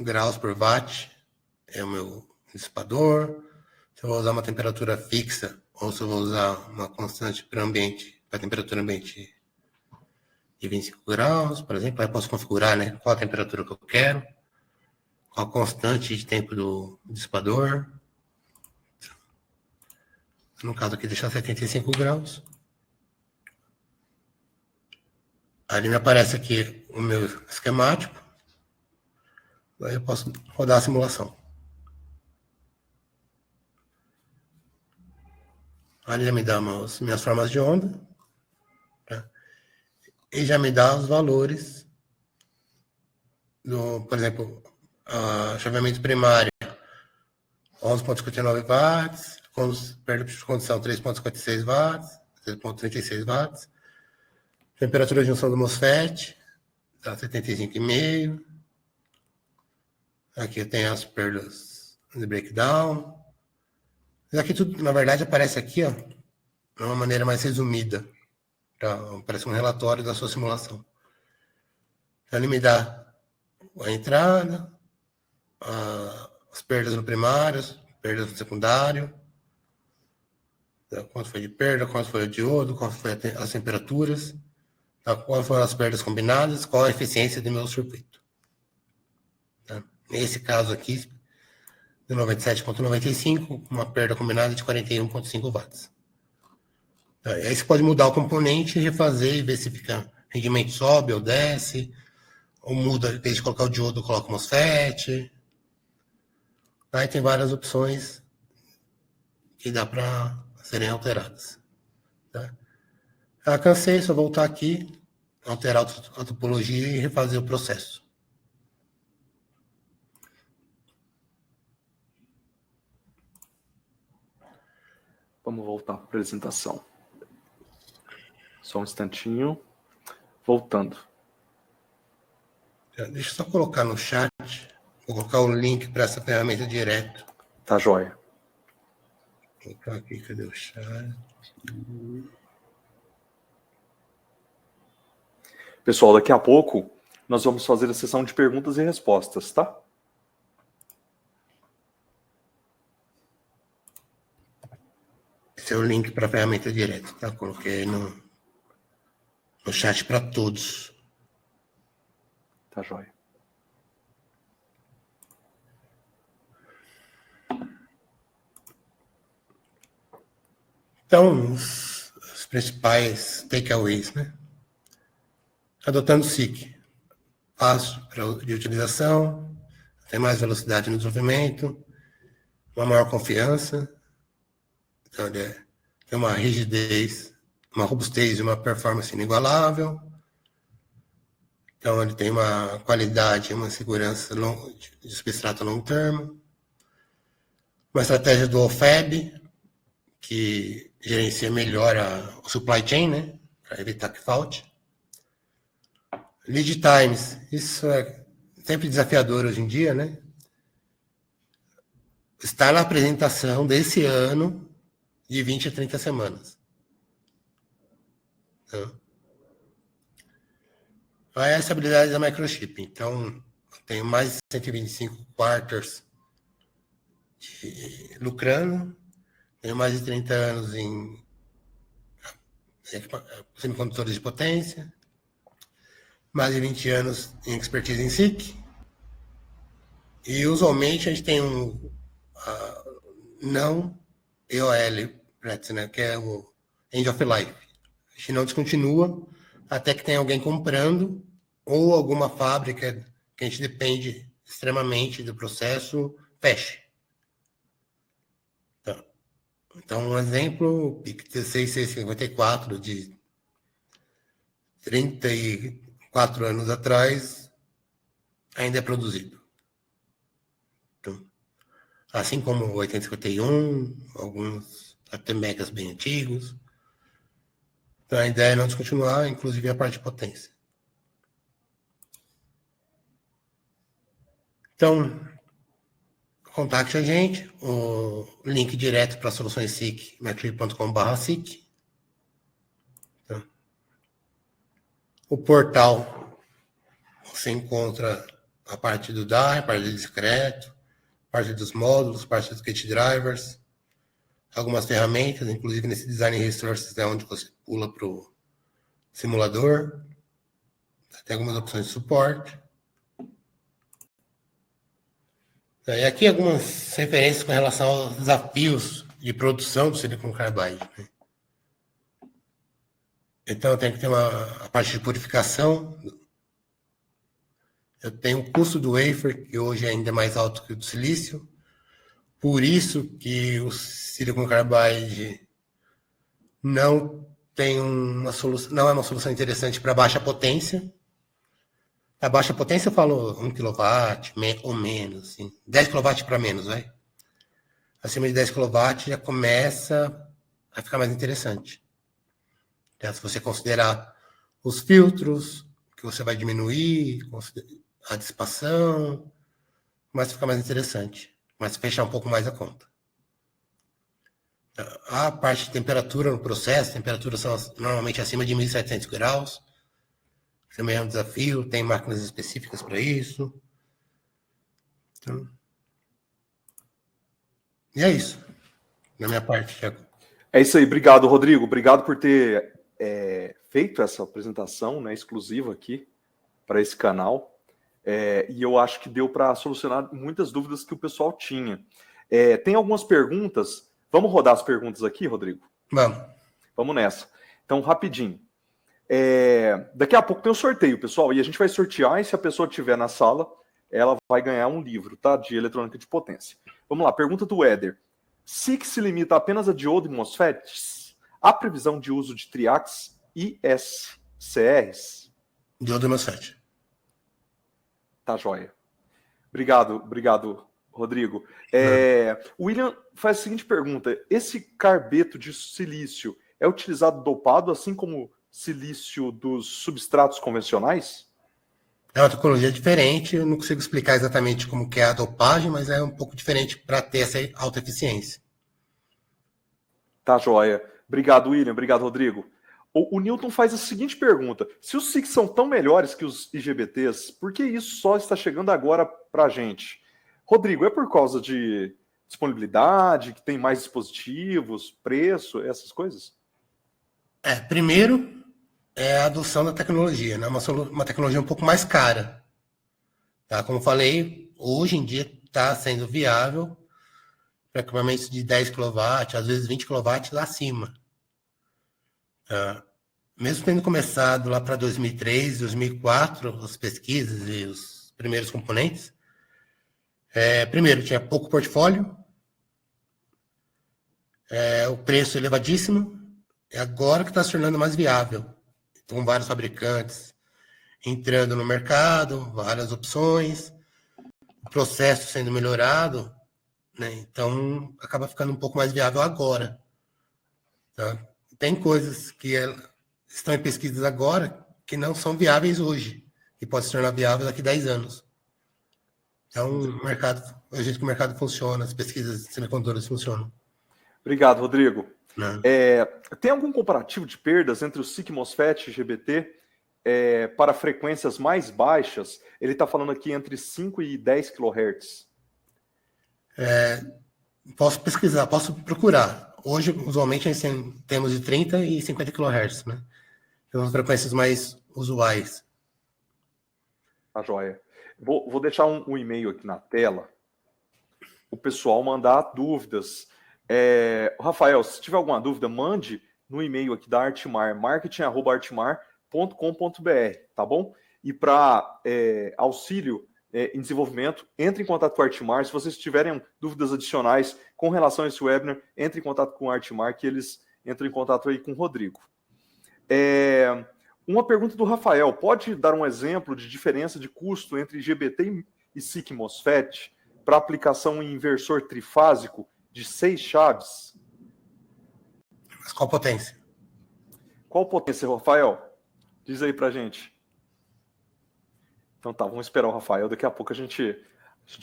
graus por watt é o meu dissipador. Se eu vou usar uma temperatura fixa ou se eu vou usar uma constante para ambiente, para temperatura ambiente de 25 graus, por exemplo, aí eu posso configurar, né, qual a temperatura que eu quero, qual a constante de tempo do dissipador. No caso aqui, deixar 75 graus. Ali me aparece aqui o meu esquemático. Aí eu posso rodar a simulação. Ali já me dá minhas formas de onda. Tá? E já me dá os valores do, por exemplo, chaveamento primário 11,59 watts, perda de condição 3,56 watts, 3,36 watts. Temperatura de junção do MOSFET, tá 75,5. Aqui eu tenho as perdas de breakdown. Isso aqui tudo, na verdade, aparece aqui, ó, de uma maneira mais resumida. Tá? Parece um relatório da sua simulação. Então, ele me dá a entrada, as perdas no primário, as perdas no secundário, quanto foi de perda, quanto foi o diodo, quanto foi as temperaturas, quais foram as perdas combinadas, qual a eficiência do meu circuito. Tá? Nesse caso aqui, de 97,95, uma perda combinada de 41,5 watts. Tá? Aí você pode mudar o componente, refazer e ver se fica rendimento sobe ou desce, ou muda, em vez de colocar o diodo, coloca o MOSFET. Aí tem várias opções que dá para serem alteradas. Tá? Cansei, só voltar aqui, alterar a topologia e refazer o processo. Vamos voltar para a apresentação. Só um instantinho. Voltando. Deixa eu só colocar no chat. Vou colocar o link para essa ferramenta direto. Tá joia. Vou colocar aqui, cadê o chat? Pessoal, daqui a pouco nós vamos fazer a sessão de perguntas e respostas, tá? Esse é o link para a ferramenta direto, tá? Coloquei no chat para todos. Tá joia. Então, os principais takeaways, né? Adotando o SIC, fácil de utilização, tem mais velocidade no desenvolvimento, uma maior confiança, então ele tem uma rigidez, uma robustez e uma performance inigualável, então ele tem uma qualidade, uma segurança de substrato long term, uma estratégia do OFAB, que gerencia melhor o supply chain, né, para evitar que falte. Lead times, isso é sempre desafiador hoje em dia, né? Está na apresentação desse ano de 20 a 30 semanas. Então, Aí essa habilidade da microchip. Então, eu tenho mais de 125 quarters lucrando, tenho mais de 30 anos em semicondutores de potência, mais de 20 anos em expertise em SiC, e usualmente a gente tem um não EOL, né, que é o End of Life. A gente não descontinua até que tenha alguém comprando ou alguma fábrica que a gente depende extremamente do processo feche. Então, um exemplo, o PIC 16654 de 34 anos atrás ainda é produzido. Então, assim como o 8051, alguns até megas bem antigos. Então, a ideia é não descontinuar, inclusive a parte de potência. Então, contacte a gente, o link direto para soluções SiC, metrip.com/SiC. Então, o portal, você encontra a parte do DAI, a parte do discreto, a parte dos módulos, a parte dos gate drivers, algumas ferramentas, inclusive nesse Design Resources, é onde você pula para o simulador. Tem algumas opções de suporte. E aqui algumas referências com relação aos desafios de produção do Silicon Carbide. Né? Então, tem que ter a parte de purificação. Eu tenho o custo do wafer, que hoje é ainda mais alto que o do silício. Por isso que o Silicon Carbide não tem uma solução, não é uma solução interessante para baixa potência. A baixa potência eu falo 1 kW ou menos, assim, 10 kW para menos, vai. Acima de 10 kW já começa a ficar mais interessante. Então, se você considerar os filtros que você vai diminuir, a dissipação, começa a ficar mais interessante. Começa a fechar um pouco mais a conta. A parte de temperatura no processo, temperaturas são normalmente acima de 1.700 graus. Também é um desafio, tem máquinas específicas para isso. Então, e é isso, da minha parte, Thiago. É isso aí, obrigado, Rodrigo. Obrigado por ter feito essa apresentação, né, exclusiva aqui para esse canal. E eu acho que deu para solucionar muitas dúvidas que o pessoal tinha. Tem algumas perguntas. Vamos rodar as perguntas aqui, Rodrigo? Vamos. Vamos nessa. Então, rapidinho. Daqui a pouco tem um sorteio, pessoal, e a gente vai sortear, e se a pessoa estiver na sala, ela vai ganhar um livro, tá? De eletrônica de potência. Vamos lá, pergunta do Éder. SiC se limita apenas a diodo e MOSFETs? Há previsão de uso de triacs e SCRs? Diodo e MOSFET. Tá joia. Obrigado, Rodrigo. O William faz a seguinte pergunta. Esse carbeto de silício é utilizado dopado, assim como silício dos substratos convencionais? É uma tecnologia diferente, eu não consigo explicar exatamente como que é a dopagem, mas é um pouco diferente para ter essa alta eficiência. Tá joia. Obrigado, William. Obrigado, Rodrigo. O Newton faz a seguinte pergunta. Se os SiCs são tão melhores que os IGBTs, por que isso só está chegando agora para a gente? Rodrigo, é por causa de disponibilidade, que tem mais dispositivos, preço, essas coisas? Primeiro é a adoção da tecnologia, né? Uma tecnologia um pouco mais cara. Tá? Como falei, hoje em dia está sendo viável para equipamentos de 10 kW, às vezes 20 kW lá acima. Mesmo tendo começado lá para 2003, 2004, as pesquisas e os primeiros componentes, primeiro tinha pouco portfólio, o preço elevadíssimo, é agora que está se tornando mais viável. Com vários fabricantes entrando no mercado, várias opções, o processo sendo melhorado, né? Então acaba ficando um pouco mais viável agora. Tá? Tem coisas que estão em pesquisas agora que não são viáveis hoje, e pode se tornar viável daqui a 10 anos. Então, o jeito que o mercado funciona, as pesquisas de semicondutores funcionam. Obrigado, Rodrigo. Né? Tem algum comparativo de perdas entre o SiC MOSFET e GBT? para frequências mais baixas, ele está falando aqui entre 5 e 10 kHz. Posso pesquisar, posso procurar. Hoje, usualmente, a gente temos de 30 e 50 kHz, né? São as frequências mais usuais. Tá joia. Vou deixar um e-mail aqui na tela, o pessoal mandar dúvidas. Rafael, se tiver alguma dúvida, mande no e-mail aqui da Artimar, marketing@artimar.com.br, tá bom? E para auxílio em desenvolvimento, entre em contato com a Artimar. Se vocês tiverem dúvidas adicionais com relação a esse webinar, entre em contato com a Artimar, que eles entram em contato aí com o Rodrigo. Uma pergunta do Rafael: pode dar um exemplo de diferença de custo entre IGBT e SiC MOSFET para aplicação em inversor trifásico de 6 chaves? Mas qual potência? Qual potência, Rafael? Diz aí pra gente. Então tá, vamos esperar o Rafael. Daqui a pouco a gente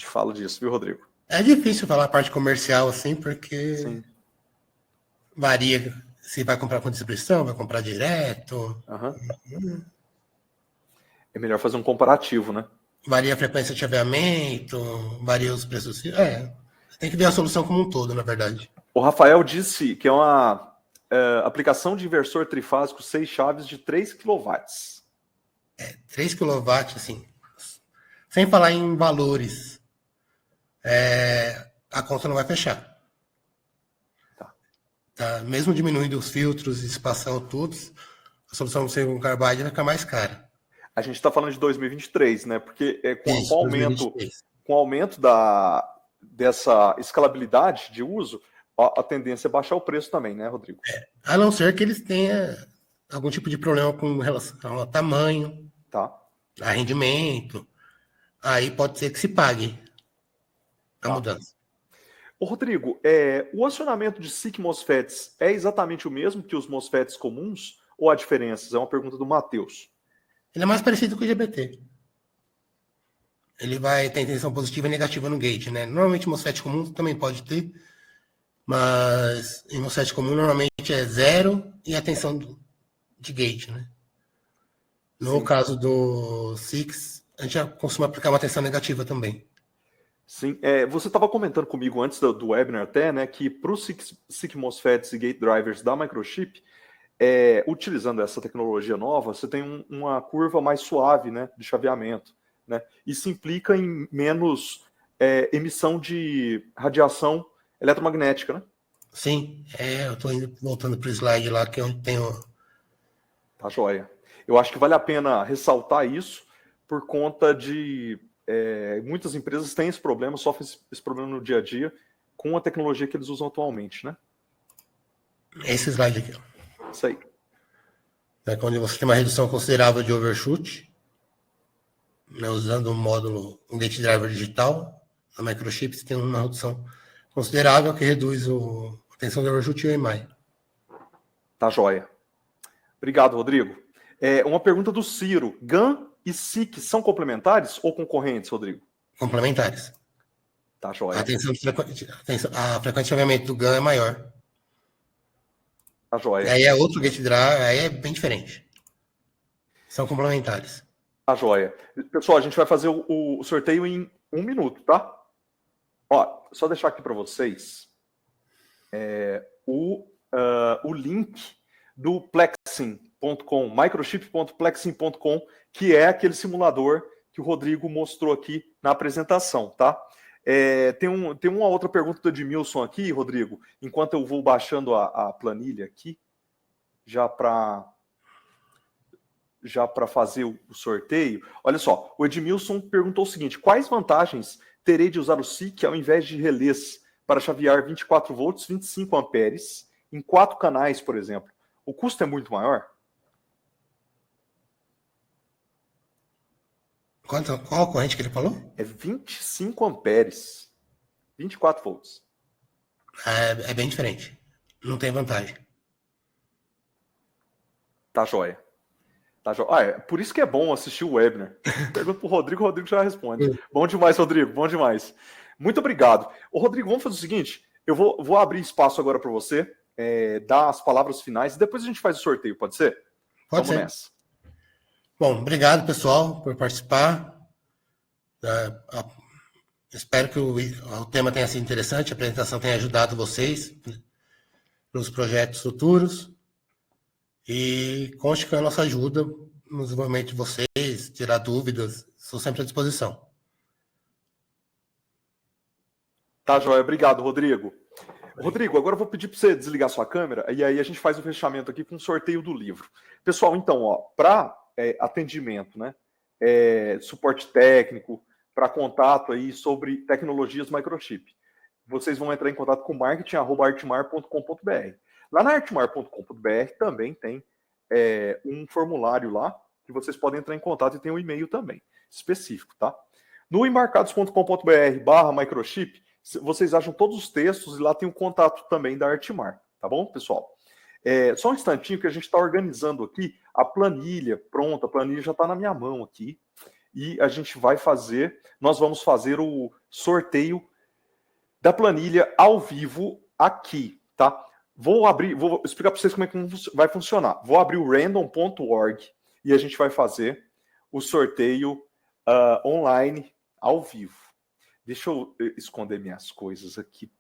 fala disso, viu, Rodrigo? É difícil falar a parte comercial assim, porque Sim. Varia se vai comprar com distribuição, vai comprar direto. É melhor fazer um comparativo, né? Varia a frequência de chaveamento, varia os preços. Tem que ver a solução como um todo, na verdade. O Rafael disse que é uma aplicação de inversor trifásico 6 chaves de 3 kW. 3 kW, assim, sem falar em valores, a conta não vai fechar. Tá? Mesmo diminuindo os filtros, espação, todos, a solução do silicon carbide vai ficar mais cara. A gente está falando de 2023, né? Porque com o aumento dessa escalabilidade de uso, a tendência é baixar o preço também, né, Rodrigo? A não ser que eles tenham algum tipo de problema com relação ao tamanho, a rendimento. Aí pode ser que se pague a mudança. Ô, Rodrigo, o acionamento de SiC MOSFETs é exatamente o mesmo que os MOSFETs comuns ou há diferenças? É uma pergunta do Matheus. Ele é mais parecido com o IGBT. Ele vai ter tensão positiva e negativa no gate, né? Normalmente MOSFET comum também pode ter, mas em MOSFET comum normalmente é 0 e a tensão de gate, né? No caso do SiC, a gente já costuma aplicar uma tensão negativa também. Sim, você estava comentando comigo antes do webinar até, né, que para os SiC MOSFETs e Gate Drivers da Microchip, utilizando essa tecnologia nova, você tem uma curva mais suave, né, de chaveamento, né? Isso implica em menos emissão de radiação eletromagnética, né? Sim, eu estou voltando para o slide lá, que é onde tem o... Tá joia. Eu acho que vale a pena ressaltar isso por conta de muitas empresas têm esse problema, sofrem esse problema no dia a dia com a tecnologia que eles usam atualmente, né? Esse slide aqui, ó. Isso aí. É quando você tem uma redução considerável de overshoot, né, usando um módulo, um gate driver digital, a Microchip tem uma redução considerável que reduz a tensão de overshoot e o EMI. Tá joia. Obrigado, Rodrigo. Uma pergunta do Ciro. GaN e SiC são complementares ou concorrentes, Rodrigo? Complementares. Tá joia. A frequência de chaveamento do GaN é maior. Tá joia. Aí é outro gate driver, aí é bem diferente. São complementares. Tá joia. Pessoal, a gente vai fazer o sorteio em 1 minuto, tá? Ó, só deixar aqui para vocês o link do Plexim.com, microchip.plexim.com, que é aquele simulador que o Rodrigo mostrou aqui na apresentação, tá? Tem uma outra pergunta do Edmilson aqui, Rodrigo, enquanto eu vou baixando a planilha aqui, já para fazer o sorteio. Olha só, o Edmilson perguntou o seguinte: quais vantagens terei de usar o SiC ao invés de relés para chavear 24 volts, 25 amperes, em 4 canais, por exemplo? O custo é muito maior? Qual a corrente que ele falou? É 25 amperes, 24 volts. É bem diferente. Não tem vantagem. Tá joia. Tá joia. Por isso que é bom assistir o webinar. Pergunta pro Rodrigo, o Rodrigo já responde. Bom demais, Rodrigo, bom demais. Muito obrigado. Ô, Rodrigo, vamos fazer o seguinte, eu vou abrir espaço agora para você, dar as palavras finais, e depois a gente faz o sorteio, pode ser? Pode ser. Nessa. Bom, obrigado, pessoal, por participar. Espero que o tema tenha sido interessante, a apresentação tenha ajudado vocês nos projetos futuros. E conte com a nossa ajuda no desenvolvimento de vocês, tirar dúvidas, estou sempre à disposição. Tá, joia. Obrigado, Rodrigo. Rodrigo, agora eu vou pedir para você desligar sua câmera e aí a gente faz o fechamento aqui com o sorteio do livro. Pessoal, então, para atendimento, né, suporte técnico, para contato aí sobre tecnologias microchip, vocês vão entrar em contato com marketing@artmar.com.br. Lá na artmar.com.br também tem um formulário lá que vocês podem entrar em contato e tem um e-mail também específico, tá? No embarcados.com.br/microchip, vocês acham todos os textos e lá tem o contato também da Artmar, tá bom, pessoal? Só um instantinho que a gente está organizando aqui a planilha, pronta, a planilha já está na minha mão aqui, e a gente vai fazer, nós vamos fazer o sorteio da planilha ao vivo aqui, tá? Vou explicar para vocês como é que vai funcionar. Vou abrir o random.org e a gente vai fazer o sorteio online ao vivo. Deixa eu esconder minhas coisas aqui.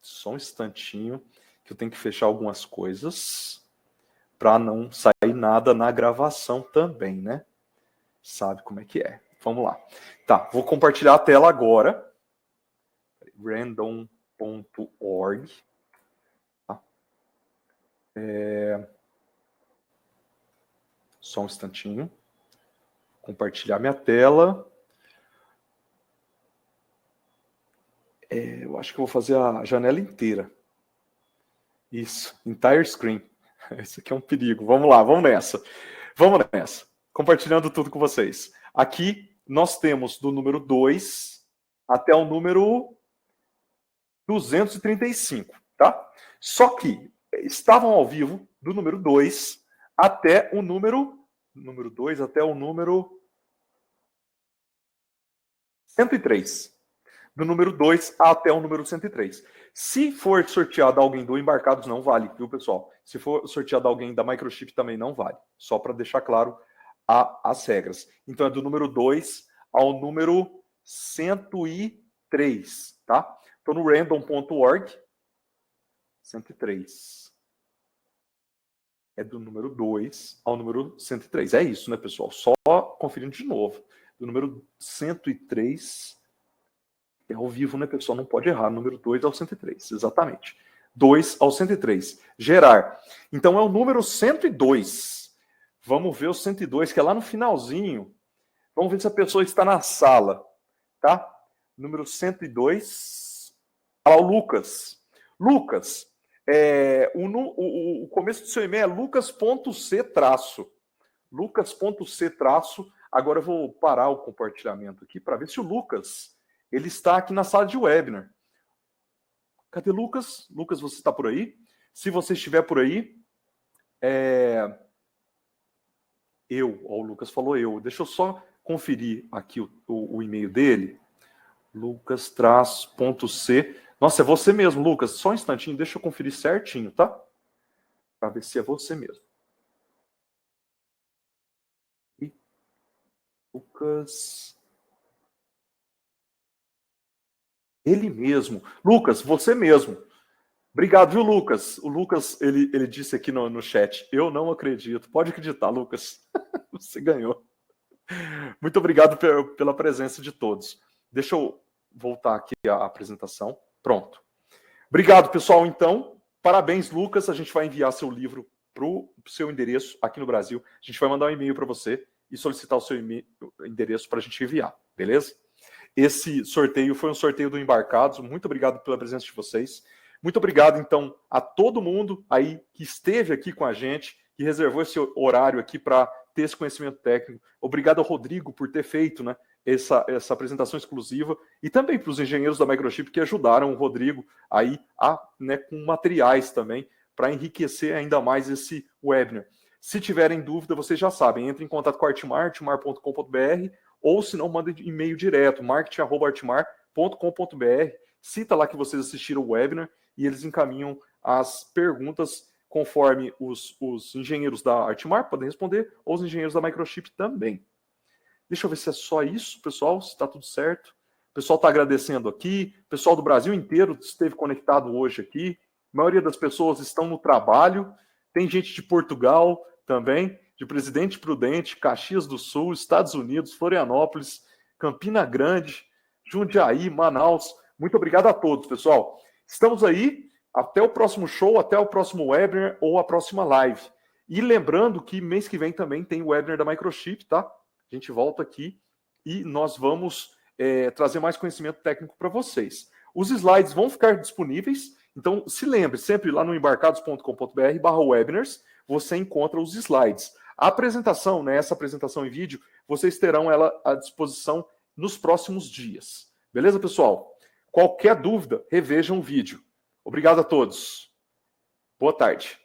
Só um instantinho, que eu tenho que fechar algumas coisas para não sair nada na gravação também, né? Sabe como é que é. Vamos lá. Tá, vou compartilhar a tela agora. Random.org. Tá? Só um instantinho. Compartilhar minha tela. Eu acho que eu vou fazer a janela inteira. Isso, entire screen. Isso aqui é um perigo. Vamos lá, vamos nessa. Vamos nessa. Compartilhando tudo com vocês. Aqui nós temos do número 2 até o número 235, tá? Só que estavam ao vivo do número 2 até o número 103. Do número 2 até o número 103. Se for sorteado alguém do Embarcados, não vale, viu, pessoal? Se for sorteado alguém da Microchip, também não vale. Só para deixar claro as regras. Então, é do número 2 ao número 103, tá? Estou no random.org, 103. É do número 2 ao número 103. É isso, né, pessoal? Só conferindo de novo. Do número 103... É ao vivo, né, pessoal? Não pode errar. Número 2 ao 103, exatamente. 2 ao 103. Gerar. Então, é o número 102. Vamos ver o 102, que é lá no finalzinho. Vamos ver se a pessoa está na sala. Tá? Número 102. Olha lá, o Lucas. Lucas, o começo do seu e-mail é lucas.c-. Lucas.c-. Agora eu vou parar o compartilhamento aqui para ver se o Lucas... Ele está aqui na sala de webinar. Cadê Lucas? Lucas, você está por aí? Se você estiver por aí, o Lucas falou eu. Deixa eu só conferir aqui o e-mail dele. Lucas-.c. Nossa, é você mesmo, Lucas. Só um instantinho, deixa eu conferir certinho, tá? Para ver se é você mesmo. E Lucas... Ele mesmo. Lucas, você mesmo. Obrigado, viu, Lucas? O Lucas, ele disse aqui no chat, eu não acredito. Pode acreditar, Lucas. Você ganhou. Muito obrigado pela presença de todos. Deixa eu voltar aqui a apresentação. Pronto. Obrigado, pessoal, então. Parabéns, Lucas. A gente vai enviar seu livro para o seu endereço aqui no Brasil. A gente vai mandar um e-mail para você e solicitar o seu endereço para a gente enviar. Beleza? Esse sorteio foi um sorteio do Embarcados. Muito obrigado pela presença de vocês. Muito obrigado, então, a todo mundo aí que esteve aqui com a gente, que reservou esse horário aqui para ter esse conhecimento técnico. Obrigado ao Rodrigo por ter feito, né, essa apresentação exclusiva e também para os engenheiros da Microchip que ajudaram o Rodrigo aí com materiais também para enriquecer ainda mais esse webinar. Se tiverem dúvida, vocês já sabem, entre em contato com a Artmar, artmar.com.br, ou se não, manda e-mail direto, marketing@artmar.com.br. Cita lá que vocês assistiram o webinar e eles encaminham as perguntas conforme os engenheiros da Artmar podem responder, ou os engenheiros da Microchip também. Deixa eu ver se é só isso, pessoal, se está tudo certo. O pessoal está agradecendo aqui, o pessoal do Brasil inteiro esteve conectado hoje aqui, a maioria das pessoas estão no trabalho, tem gente de Portugal também, de Presidente Prudente, Caxias do Sul, Estados Unidos, Florianópolis, Campina Grande, Jundiaí, Manaus. Muito obrigado a todos, pessoal. Estamos aí, até o próximo show, até o próximo webinar ou a próxima live. E lembrando que mês que vem também tem o webinar da Microchip, tá? A gente volta aqui e nós vamos trazer mais conhecimento técnico para vocês. Os slides vão ficar disponíveis, então se lembre, sempre lá no embarcados.com.br/webinars, você encontra os slides. A apresentação, né, essa apresentação em vídeo, vocês terão ela à disposição nos próximos dias. Beleza, pessoal? Qualquer dúvida, revejam o vídeo. Obrigado a todos. Boa tarde.